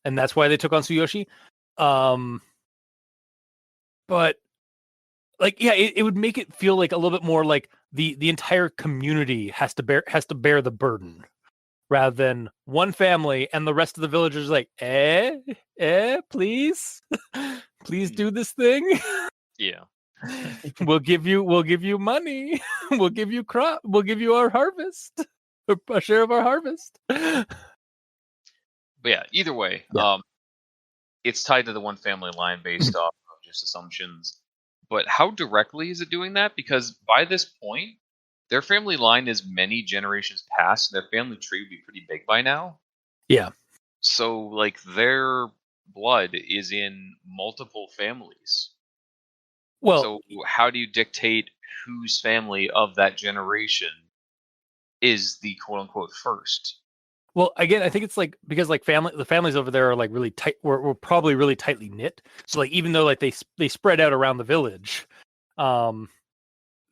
and that's why they took on Sueyoshi. But like yeah, it would make it feel like a little bit more like the entire community has to bear the burden rather than one family and the rest of the villagers like please please do this thing. Yeah. we'll give you money. we'll give you our harvest, a share of our harvest. But yeah, either way, it's tied to the one family line based off of just assumptions. But how directly is it doing that? Because by this point, their family line is many generations past. Their family tree would be pretty big by now. Yeah. So like their blood is in multiple families. Well, so how do you dictate whose family of that generation is the quote unquote first. Well, again, I think it's like because like the families over there are like really tight. We're probably really tightly knit. So like even though like they spread out around the village,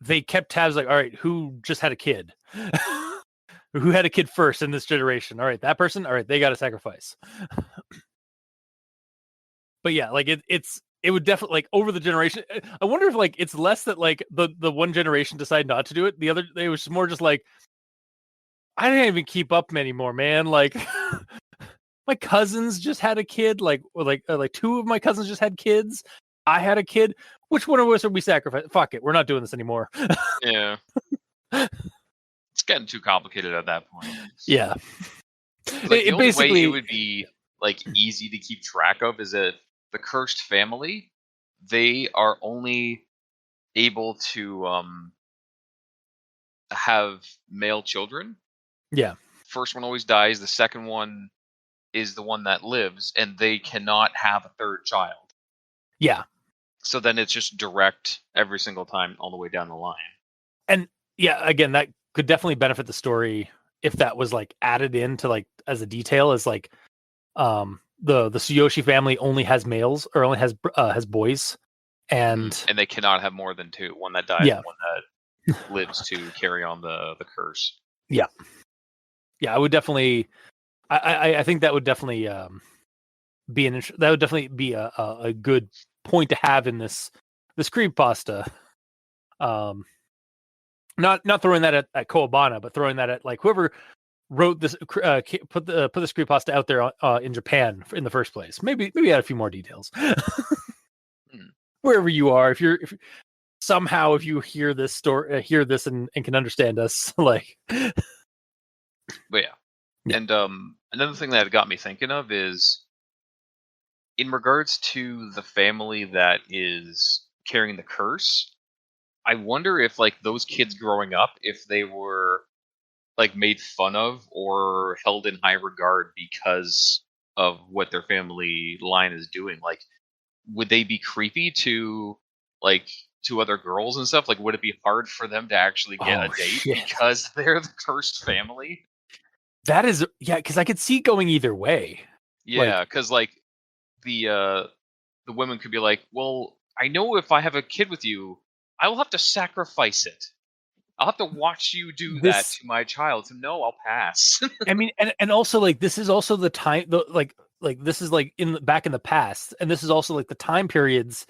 they kept tabs like, all right, who just had a kid? Who had a kid first in this generation? All right, that person. All right, they got a sacrifice. But yeah, like it would definitely like over the generation. I wonder if like it's less that like the one generation decided not to do it. The other, it was more just like I didn't even keep up anymore, man. Like my cousins just had a kid. Like two of my cousins just had kids. I had a kid. Which one of us are we sacrificing? Fuck it, we're not doing this anymore. Yeah. It's getting too complicated at that point. Yeah. Like the only basically way it would be like easy to keep track of is that the cursed family, they are only able to have male children. Yeah. First one always dies. The second one is the one that lives, and they cannot have a third child. Yeah. So then it's just direct every single time all the way down the line. And yeah, again, that could definitely benefit the story if that was like added into like as a detail, as like the Sueyoshi family only has males or only has boys, and they cannot have more than two. One that dies, yeah, one that lives to carry on the curse. Yeah, I would definitely. I think that would definitely be that would definitely be a good point to have in this creepypasta. Not throwing that at Kowabana, but throwing that at like whoever wrote this, put this creepypasta out there in Japan in the first place. Maybe add a few more details. Wherever you are, if somehow if you hear this story, hear this and can understand us, like. But yeah. And another thing that got me thinking of is in regards to the family that is carrying the curse. I wonder if like those kids growing up, if they were like made fun of or held in high regard because of what their family line is doing. Like, would they be creepy to like to other girls and stuff? Like, would it be hard for them to actually get a date because they're the cursed family? That is, yeah, because I could see going either way. Yeah, because like the women could be like, well, I know if I have a kid with you, I will have to sacrifice it. I'll have to watch you do that to my child. So no, I'll pass. I mean, and also like this is also the time, like this is like back in the past, and this is also like the time periods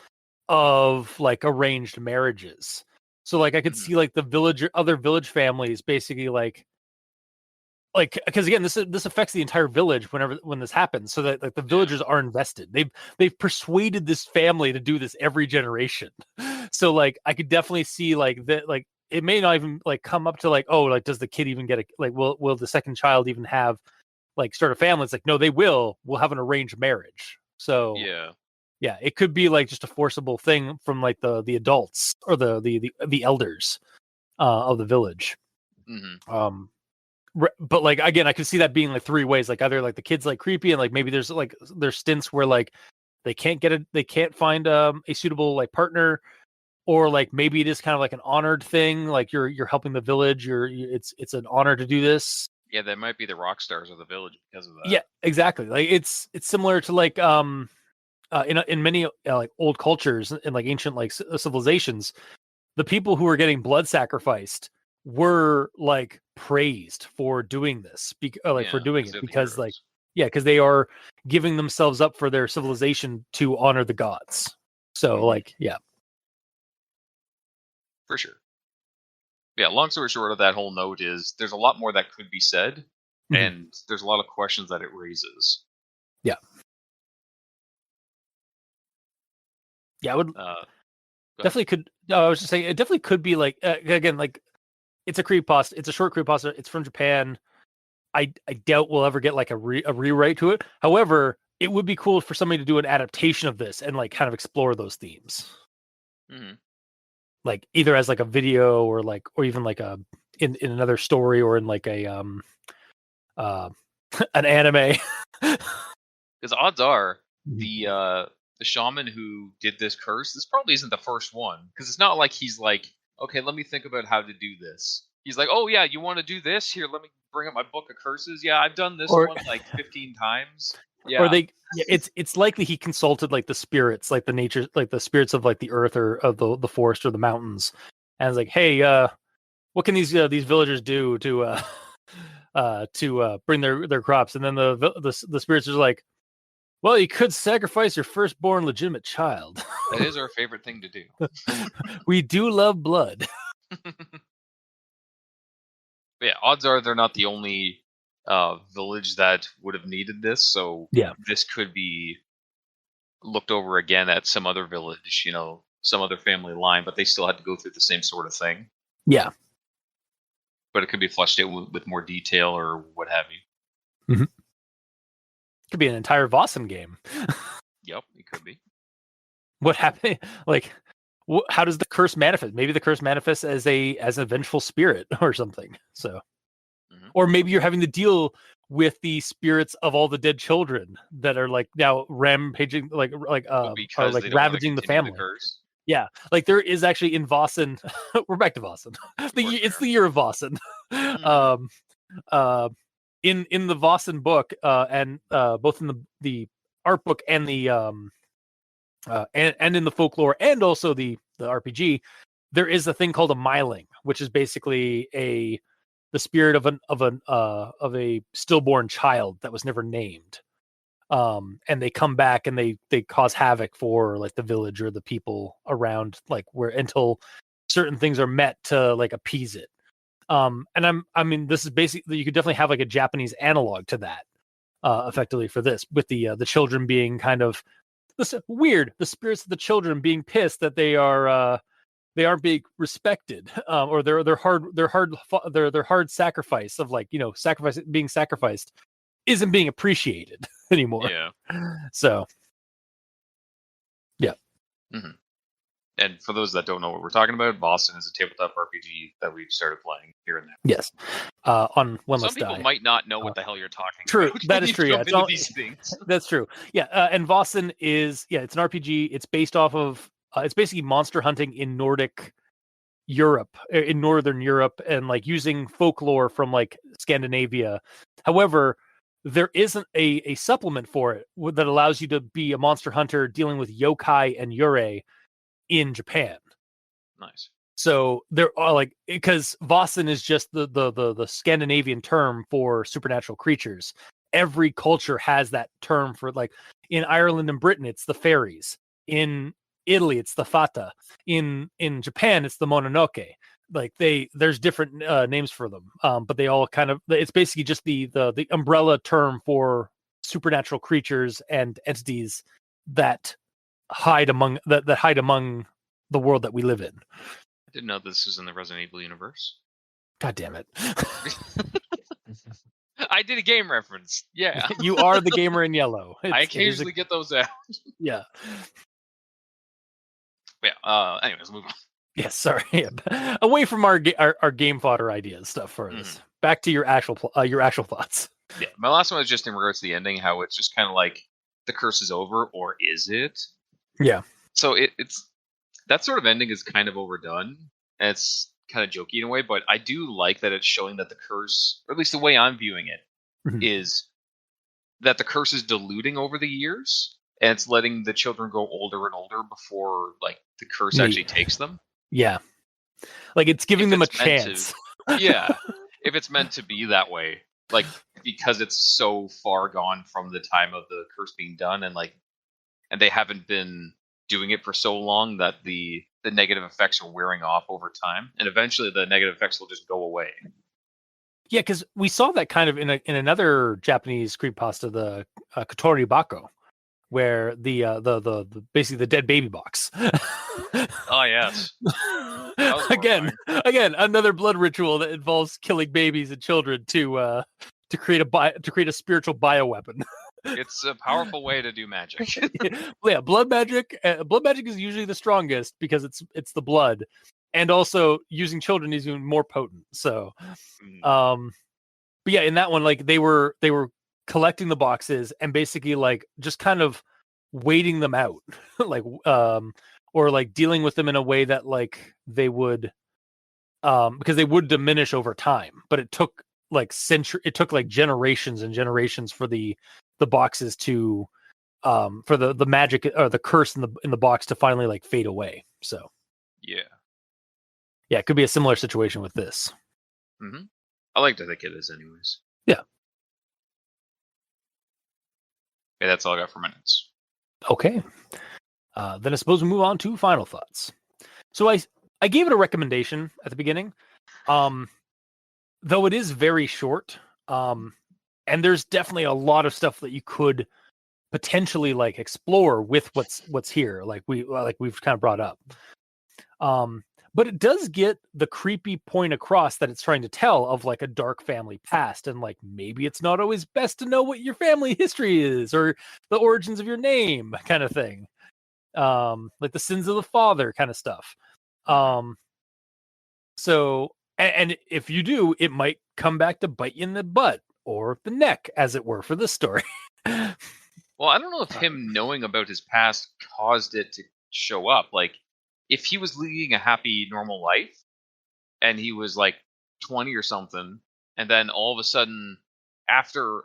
of like arranged marriages. So like I could see like the other village families basically like because again this affects the entire village when this happens, so that like the villagers are invested. They've persuaded this family to do this every generation. So like I could definitely see like that, like it may not even like come up to like, oh, like does the kid even get a like will the second child even have like start a family? It's like no, they we'll have an arranged marriage. So yeah, it could be like just a forcible thing from like the adults or the elders of the village. But like again, I could see that being like three ways. Like either like the kid's like creepy, and like maybe there's stints where like they can't find a suitable like partner, or like maybe it is kind of like an honored thing. Like you're helping the village. It's an honor to do this. Yeah, they might be the rock stars of the village because of that. Yeah, exactly. Like it's similar to like in many like old cultures and like ancient like civilizations, the people who were getting blood sacrificed were like praised for doing this, for doing it because like because they are giving themselves up for their civilization to honor the gods. So like for sure. Yeah, long story short of that whole note is there's a lot more that could be said, and there's a lot of questions that it raises. Yeah, I would definitely could. No, I was just saying it definitely could be like again, like it's a creepypasta. It's a short creepypasta. It's from Japan. I doubt we'll ever get like a rewrite to it. However, it would be cool for somebody to do an adaptation of this and like kind of explore those themes. Like either as like a video or even like a in another story or in like a an anime. Because odds are the shaman who did this curse, this probably isn't the first one. Because it's not like he's like, okay, let me think about how to do this. He's like, "Oh yeah, you want to do this? Here, let me bring up my book of curses. Yeah, I've done this Or- one like 15 times. Or Yeah, it's likely he consulted like the spirits, like the nature, like the spirits of like the earth or of the forest or the mountains, and it's like, hey, what can these villagers do to bring their crops? And then the spirits are like, well, you could sacrifice your firstborn legitimate child. that is our favorite thing to do." We do love blood. But yeah, odds are they're not the only village that would have needed this. So Yeah. this could be looked over again at some other village, some other family line, but they still had to go through the same sort of thing. Yeah. But it could be fleshed out with more detail or what have you. Mm-hmm. Could be an entire Vossen game. Yep, it could be. What happened? Like, how does the curse manifest? Maybe the curse manifests as a vengeful spirit or something. So, or maybe you're having to deal with the spirits of all the dead children that are like now rampaging, like are like ravaging the family. Yeah, like there is actually in Vossen. We're back to Vossen. It's the year of Vossen. In the Vossen book, and both in the art book and the and in the folklore and also the RPG, there is a thing called a myling, which is basically the spirit of a stillborn child that was never named. And they come back and they cause havoc for like the village or the people around, like where until certain things are met to like appease it. And I mean, this is basically, you could definitely have like a Japanese analog to that, effectively for this, with the children being kind of weird, the spirits of the children being pissed that they aren't being respected, or their hard sacrifice of being sacrificed isn't being appreciated anymore. Yeah. So, yeah. Mm-hmm. And for those that don't know what we're talking about, Boston is a tabletop RPG that we've started playing here and there. Yes. On One Less Some people Die. might not know what the hell you're talking true. about. That is true. Yeah, these things. That's true. Yeah, and Vossen is it's an RPG. It's based off of it's basically monster hunting in Nordic Europe, in Northern Europe, and like using folklore from like Scandinavia. However, there isn't a supplement for it that allows you to be a monster hunter dealing with yokai and yurei in Japan. Nice. So there are like, because Vossen is just the Scandinavian term for supernatural creatures. Every culture has that term for, like, in Ireland and Britain it's the fairies, in Italy it's the fata, in Japan it's the mononoke. Like there's different names for them, but they all kind of, it's basically just the umbrella term for supernatural creatures and entities that hide among the world that we live in. I didn't know this was in the Resident Evil universe. God damn it. I did a game reference. Yeah. You are the gamer in yellow. I occasionally get those out. Yeah. Yeah. Anyways, move on. Yes, sorry. Away from our game fodder ideas stuff for this. Back to your actual thoughts. Yeah, my last one was just in regards to the ending, how it's just kind of like the curse is over, or is it? Yeah. So it's that sort of ending is kind of overdone, and it's kind of jokey in a way. But I do like that it's showing that the curse, or at least the way I'm viewing it, is that the curse is diluting over the years, and it's letting the children grow older and older before like the curse actually takes them. Yeah. Like it's giving them a chance. Yeah. If it's meant to be that way, like because it's so far gone from the time of the curse being done, and they haven't been doing it for so long that the negative effects are wearing off over time, and eventually the negative effects will just go away. Yeah, because we saw that kind of in another Japanese creepypasta, the Kotori Bako, where the basically the dead baby box. Oh yes. Again, another blood ritual that involves killing babies and children to create a spiritual bioweapon. It's a powerful way to do magic. Yeah, blood magic. Blood magic is usually the strongest because it's the blood, and also using children is even more potent. So, but yeah, in that one, like they were collecting the boxes and basically like just kind of waiting them out, like or like dealing with them in a way that like they would because they would diminish over time, but it took like generations and generations for the boxes to for the magic or the curse in the box to finally like fade away. So Yeah. it could be a similar situation with this. Mm-hmm. I like to think it is, anyways. Yeah. Okay, that's all I got for minutes. Okay. Then I suppose we move on to final thoughts. So I gave it a recommendation at the beginning, though it is very short, and there's definitely a lot of stuff that you could potentially like explore with what's here, like we've kind of brought up. But it does get the creepy point across that it's trying to tell of like a dark family past, and like maybe it's not always best to know what your family history is or the origins of your name, kind of thing. Like the sins of the father kind of stuff. So and if you do, it might come back to bite you in the butt or the neck, as it were, for this story. Well, I don't know if him knowing about his past caused it to show up. Like, if he was leading a happy, normal life, and he was like 20 or something, and then all of a sudden, after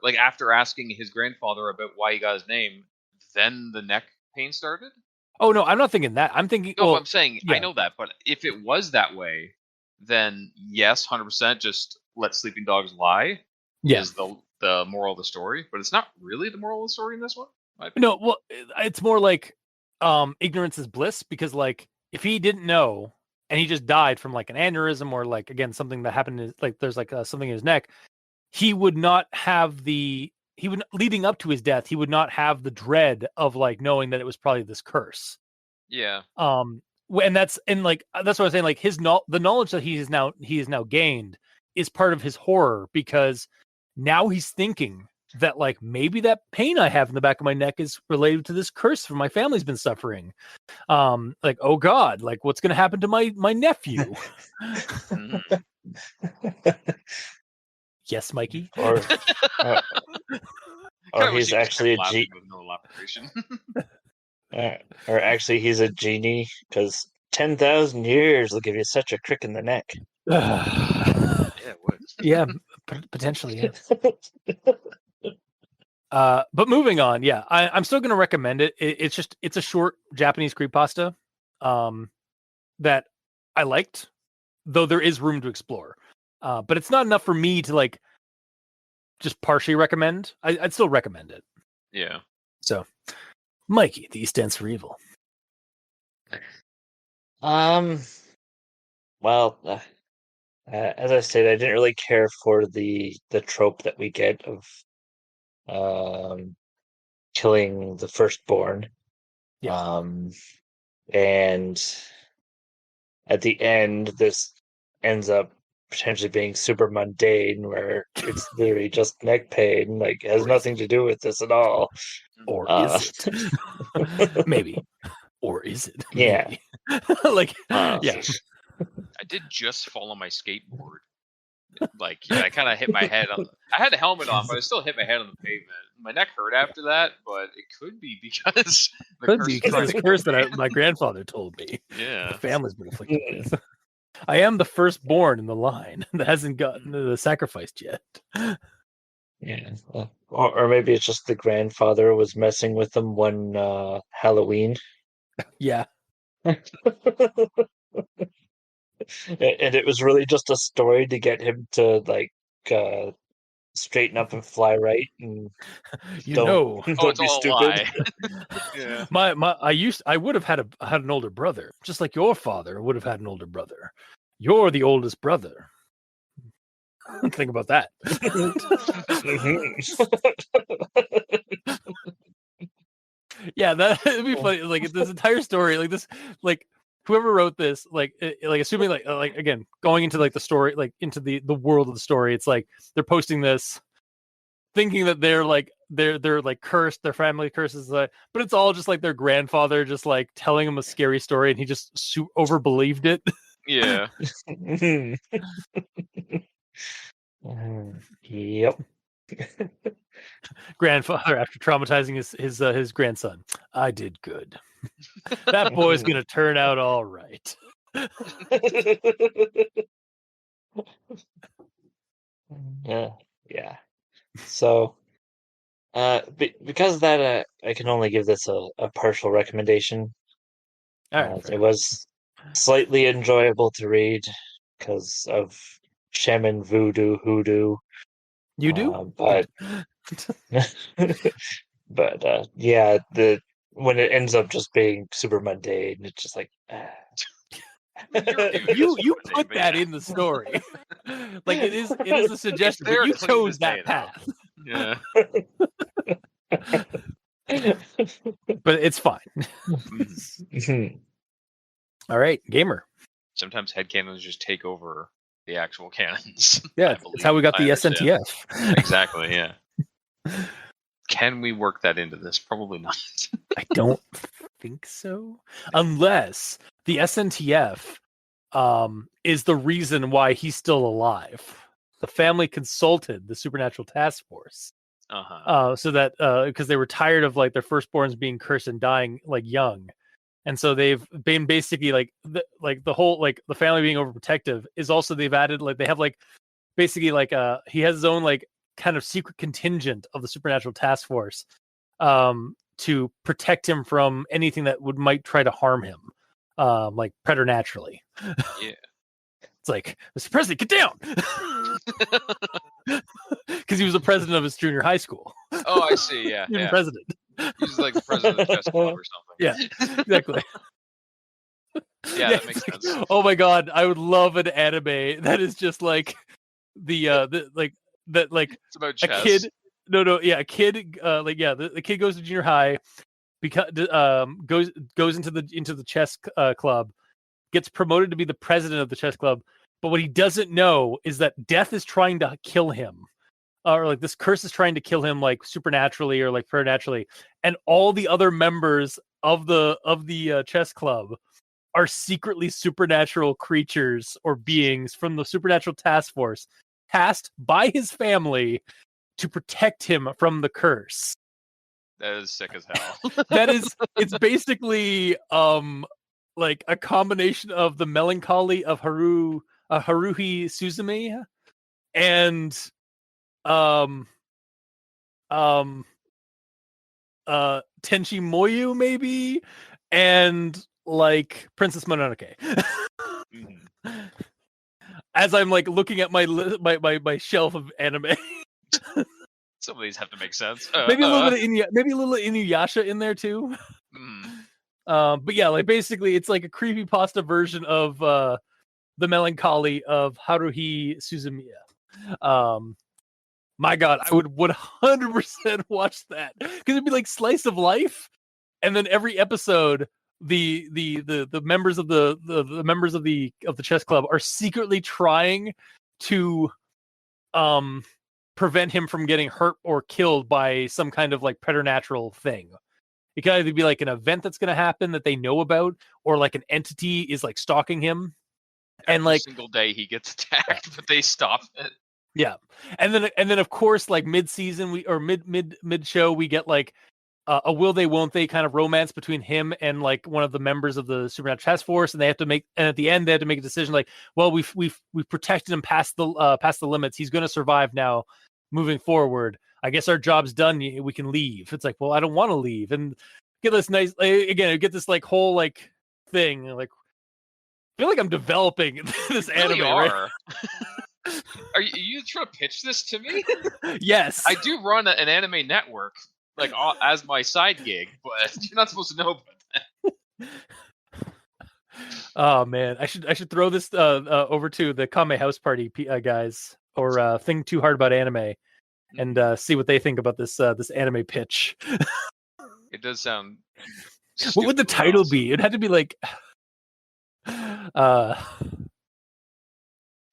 asking his grandfather about why he got his name, then the neck pain started. Oh no, I'm not thinking that. I'm thinking. No, well, I'm saying I know that, but if it was that way, then yes, 100%. Just let sleeping dogs lie. Yeah. Is the moral of the story, but it's not really the moral of the story in this one. No, well, it's more like ignorance is bliss, because like if he didn't know and he just died from like an aneurysm or like again something that happened in, like there's like something in his neck, he would not have leading up to his death, he would not have the dread of like knowing that it was probably this curse. Yeah. And that's what I'm saying, like the knowledge that he has now gained is part of his horror, because now he's thinking that like maybe that pain I have in the back of my neck is related to this curse my family's been suffering. Like, oh God, like what's going to happen to my nephew? Yes, Mikey. Or he's actually a genie. Or actually, he's a genie, because 10,000 years will give you such a crick in the neck. Yeah, it would. Yeah, potentially. Yeah. But moving on, yeah, I'm still going to recommend it. It's a short Japanese creepypasta that I liked, though there is room to explore. But it's not enough for me to like just partially recommend. I'd still recommend it. Yeah. So, Mikey, the E stands for evil. Well, as I said, I didn't really care for the trope that we get of killing the firstborn. Yeah. And at the end, this ends up potentially being super mundane, where it's literally just neck pain, like it has nothing to do with this at all. Or is it? Maybe. Or is it? Yeah. Like, yeah. I did just fall on my skateboard. Like, yeah, I kind of hit my head on. I had a helmet on, but I still hit my head on the pavement. My neck hurt after that, but it could be because the curse that my grandfather told me. Yeah, the family's been afflicted with. I am the firstborn in the line that hasn't gotten the sacrificed yet. Yeah, or maybe it's just the grandfather was messing with them one Halloween. Yeah. And it was really just a story to get him to like straighten up and fly right, and don't it's be all stupid. Yeah. I would have had an older brother, just like your father would have had an older brother. You're the oldest brother. Think about that. Yeah, that'd be funny. Like this entire story, like this, like whoever wrote this, like assuming like again going into like the story, like into the world of the story, it's like they're posting this, thinking that they're like cursed, their family curses, but it's all just like their grandfather just like telling them a scary story, and he just over believed it. Yeah. Yep. Grandfather, after traumatizing his grandson, I did good. That boy's gonna turn out all right. Yeah. So, because of that, I can only give this a partial recommendation. All right, fair It enough. was slightly enjoyable to read because of shaman voodoo hoodoo. You do? But yeah, the when it ends up just being super mundane, it's just like You put that in the story. Like it is a suggestion, but there you for you to chose that say, though. path. Yeah. But it's fine. Mhm. All right, gamer. Sometimes headcanons just take over the actual canons. Yeah, I it's believe. how we got I the understand. SNTF. Exactly, yeah. Can we work that into this? Probably not. I don't think so. Unless the SNTF is the reason why he's still alive. The family consulted the Supernatural Task Force. So that because they were tired of like their firstborns being cursed and dying like young, and so they've been basically like the whole like the family being overprotective is also they've added like they have like basically like he has his own like kind of secret contingent of the Supernatural Task Force to protect him from anything that might try to harm him like preternaturally. Yeah. It's like, Mr. President, get down. Because he was the president of his junior high school. Oh, I see. Yeah, Student yeah. president. He's like the president of the chess club or something. Yeah, exactly. Yeah, that makes like, sense. oh my god, I would love an anime that is just like the like that like It's about a chess. kid. No, yeah, a kid. Like yeah, the kid goes to junior high, because goes into the chess club, gets promoted to be the president of the chess club. But what he doesn't know is that death is trying to kill him, or like this curse is trying to kill him, like supernaturally or like preternaturally. And all the other members of the chess club are secretly supernatural creatures or beings from the Supernatural Task Force, tasked by his family to protect him from the curse. That is sick as hell. It's basically like a combination of the melancholy of Haruhi Suzume and um Tenchi Moyu maybe, and like Princess Mononoke. As I'm like looking at my shelf of anime. Some of these have to make sense. Maybe a little bit of maybe a little Inuyasha in there too. But yeah, like basically it's like a creepypasta version of the melancholy of Haruhi Suzumiya. My god, I would 100% watch that, because it'd be like slice of life, and then every episode the members of the members of the chess club are secretly trying to prevent him from getting hurt or killed by some kind of like preternatural thing. It could either be like an event that's going to happen that they know about, or like an entity is like stalking him. And every like single day he gets attacked, but they stop it. Yeah, and then of course like mid season or mid show we get like a will they won't they kind of romance between him and like one of the members of the Supernatural Task Force, and they have to make, and at the end they have to make a decision like, well, we've protected him past the limits. He's going to survive now. Moving forward, I guess our job's done. We can leave. It's like, well, I don't want to leave, and get this nice again. Get this like whole like thing. Like, I feel like I'm developing this Really anime. are. Right? Are you trying to pitch this to me? Yes, I do run an anime network, like as my side gig, but you're not supposed to know about that. Oh man, I should throw this over to the Kame House Party guys, or Think Too Hard About Anime, and see what they think about this anime pitch. It does sound. What would the title awesome. be? It had to be like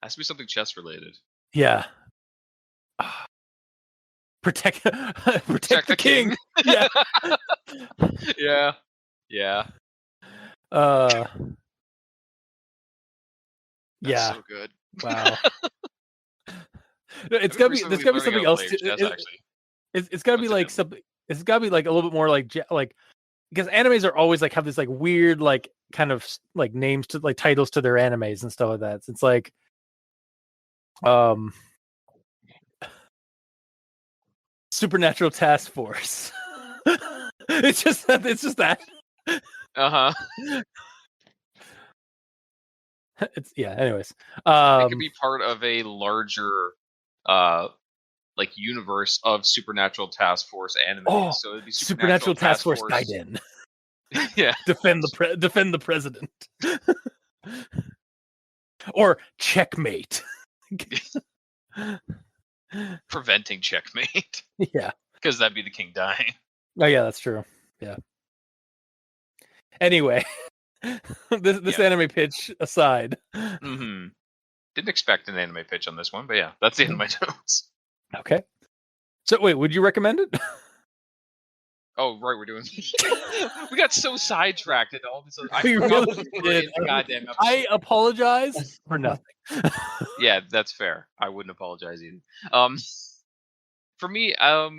has to be something chess related. Yeah. Protect the king. Yeah. Yeah. Yeah. That's yeah. so good. Wow. It's gotta be. There's gotta be something else. It's gotta be like something. It's gotta be like a little bit more like because animes are always like have this like weird like kind of like names to like titles to their animes and stuff like that. So it's like Supernatural Task Force. It's just that. Uh-huh. Anyways. It could be part of a larger like universe of Supernatural Task Force anime. So it'd be Supernatural Task Force Gaiden. Yeah. Defend the president. Or checkmate. Preventing checkmate. Yeah. Because that'd be the king dying. Oh yeah, that's true. Yeah. Anyway, this anime pitch aside. Mm-hmm. Didn't expect an anime pitch on this one, but yeah, that's the end of my notes. Okay. So wait, would you recommend it? Oh, right, we're doing. We got so sidetracked into all this. We really did. The goddamn episode. I apologize for nothing. Yeah, that's fair. I wouldn't apologize either. For me, I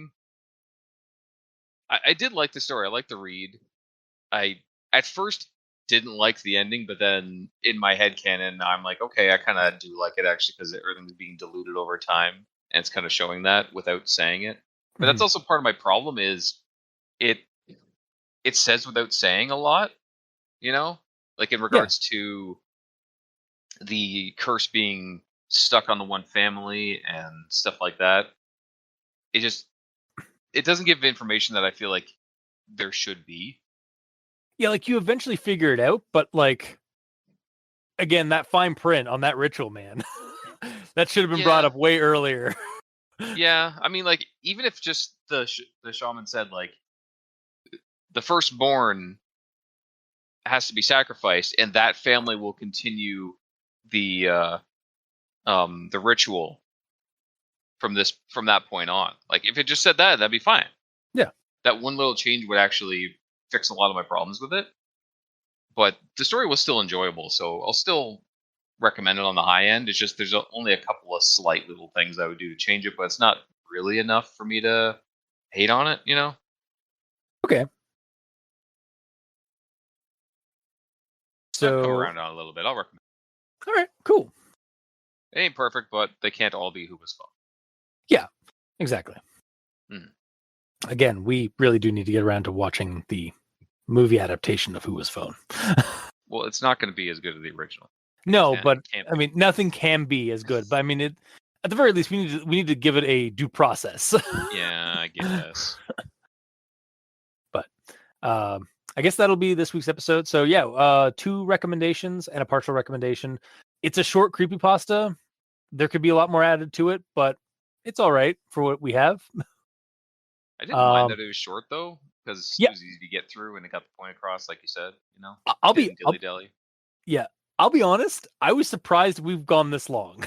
did like the story. I liked the read. I at first didn't like the ending, but then in my head canon, I'm like, okay, I kind of do like it actually because everything's being diluted over time, and it's kind of showing that without saying it. But that's also part of my problem is it says without saying a lot, like in regards to the curse being stuck on the one family and stuff like that. It doesn't give information that I feel like there should be. Yeah, like you eventually figure it out, but like again, that fine print on that ritual, man, that should have been brought up way earlier. Yeah, I mean, like even if just the shaman said like the firstborn has to be sacrificed, and that family will continue the ritual from that point on. Like if it just said that, that'd be fine. Yeah, that one little change would actually fix a lot of my problems with it. But the story was still enjoyable, so I'll still recommend it on the high end. It's just there's only a couple of slight little things I would do to change it, but it's not really enough for me to hate on it, Okay. So I'll come around on it a little bit. I'll recommend it. All right, cool. It ain't perfect, but they can't all be Who Was Phone. Yeah, exactly. Again, we really do need to get around to watching the movie adaptation of Who Was Phone. Well, it's not going to be as good as the original. No, but I mean, nothing can be as good. But I mean, at the very least, we need to give it a due process. Yeah, I guess. But I guess that'll be this week's episode. So yeah, 2 recommendations and a partial recommendation. It's a short creepypasta. There could be a lot more added to it, but it's all right for what we have. I didn't mind that it was short though, because it was easy to get through and it got the point across, like you said. I'll be dilly-dally. Yeah, I'll be honest. I was surprised we've gone this long.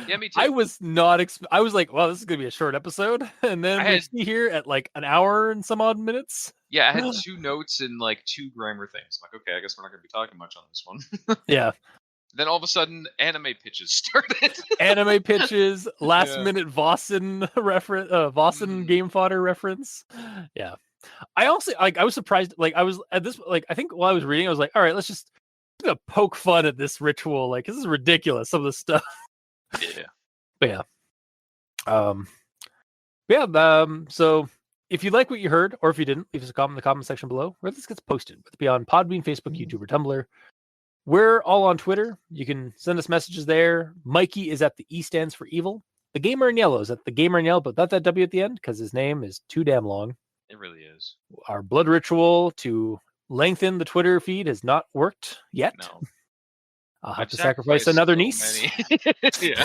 Yeah, me too. I was not. I was like, "Well, this is gonna be a short episode," and then we see here at like an hour and some odd minutes. Yeah, I had 2 notes and like 2 grammar things. I'm like, okay, I guess we're not gonna be talking much on this one. Yeah. Then all of a sudden, anime pitches started. Anime pitches, last minute Vossen reference, Vossen game fodder reference. Yeah, I also I was surprised. Like I was at this. Like I think while I was reading, I was like, all right, let's just gonna poke fun at this ritual. Like this is ridiculous. Some of the stuff. Yeah. But so if you like what you heard, or if you didn't, leave us a comment in the comment section below, where this gets posted. Whether it be on Podbean, Facebook, YouTube, or Tumblr. We're all on Twitter. You can send us messages there. Mikey is at the E stands for evil. The Gamer in Yellow is at the Gamer in Yellow, but not that W at the end because his name is too damn long. It really is. Our blood ritual to lengthen the Twitter feed has not worked yet. No. I'll have to sacrifice another niece. Yeah.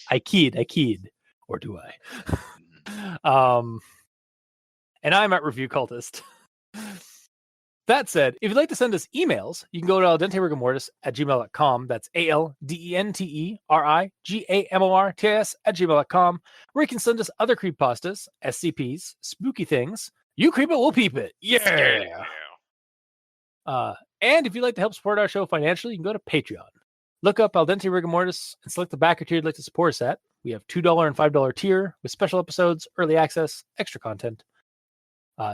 I keyed. Or do I? And I'm at Review Cultist. That said, if you'd like to send us emails, you can go to aldenterigamortis@gmail.com. That's ALDENTERIGAMORTIS@gmail.com, where you can send us other creepypastas, SCPs, spooky things. You creep it, we'll peep it. Yeah. And if you'd like to help support our show financially, you can go to Patreon. Look up Al Dente Rigor Mortis and select the backer tier you'd like to support us at. We have $2 and $5 tier with special episodes, early access, extra content.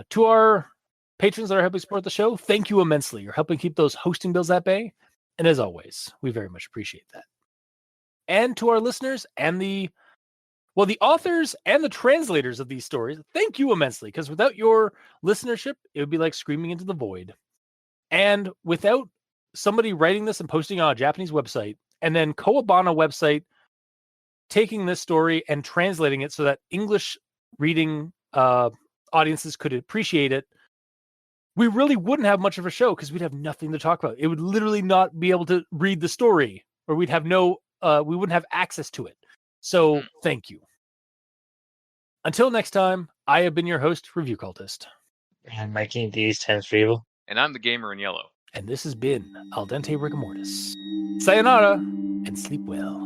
To our patrons that are helping support the show, thank you immensely. You're helping keep those hosting bills at bay. And as always, we very much appreciate that. And to our listeners and the authors and the translators of these stories, thank you immensely, because without your listenership, it would be like screaming into the void. And without somebody writing this and posting on a Japanese website, and then Kowabana website taking this story and translating it so that English reading audiences could appreciate it, we really wouldn't have much of a show, because we'd have nothing to talk about. It would literally not be able to read the story, or we'd have we wouldn't have access to it. So thank you. Until next time, I have been your host, Review Cultist. And my King D's stands for evil. And I'm the gamer in yellow. And this has been Al Dente Rigor Mortis. Sayonara, and sleep well.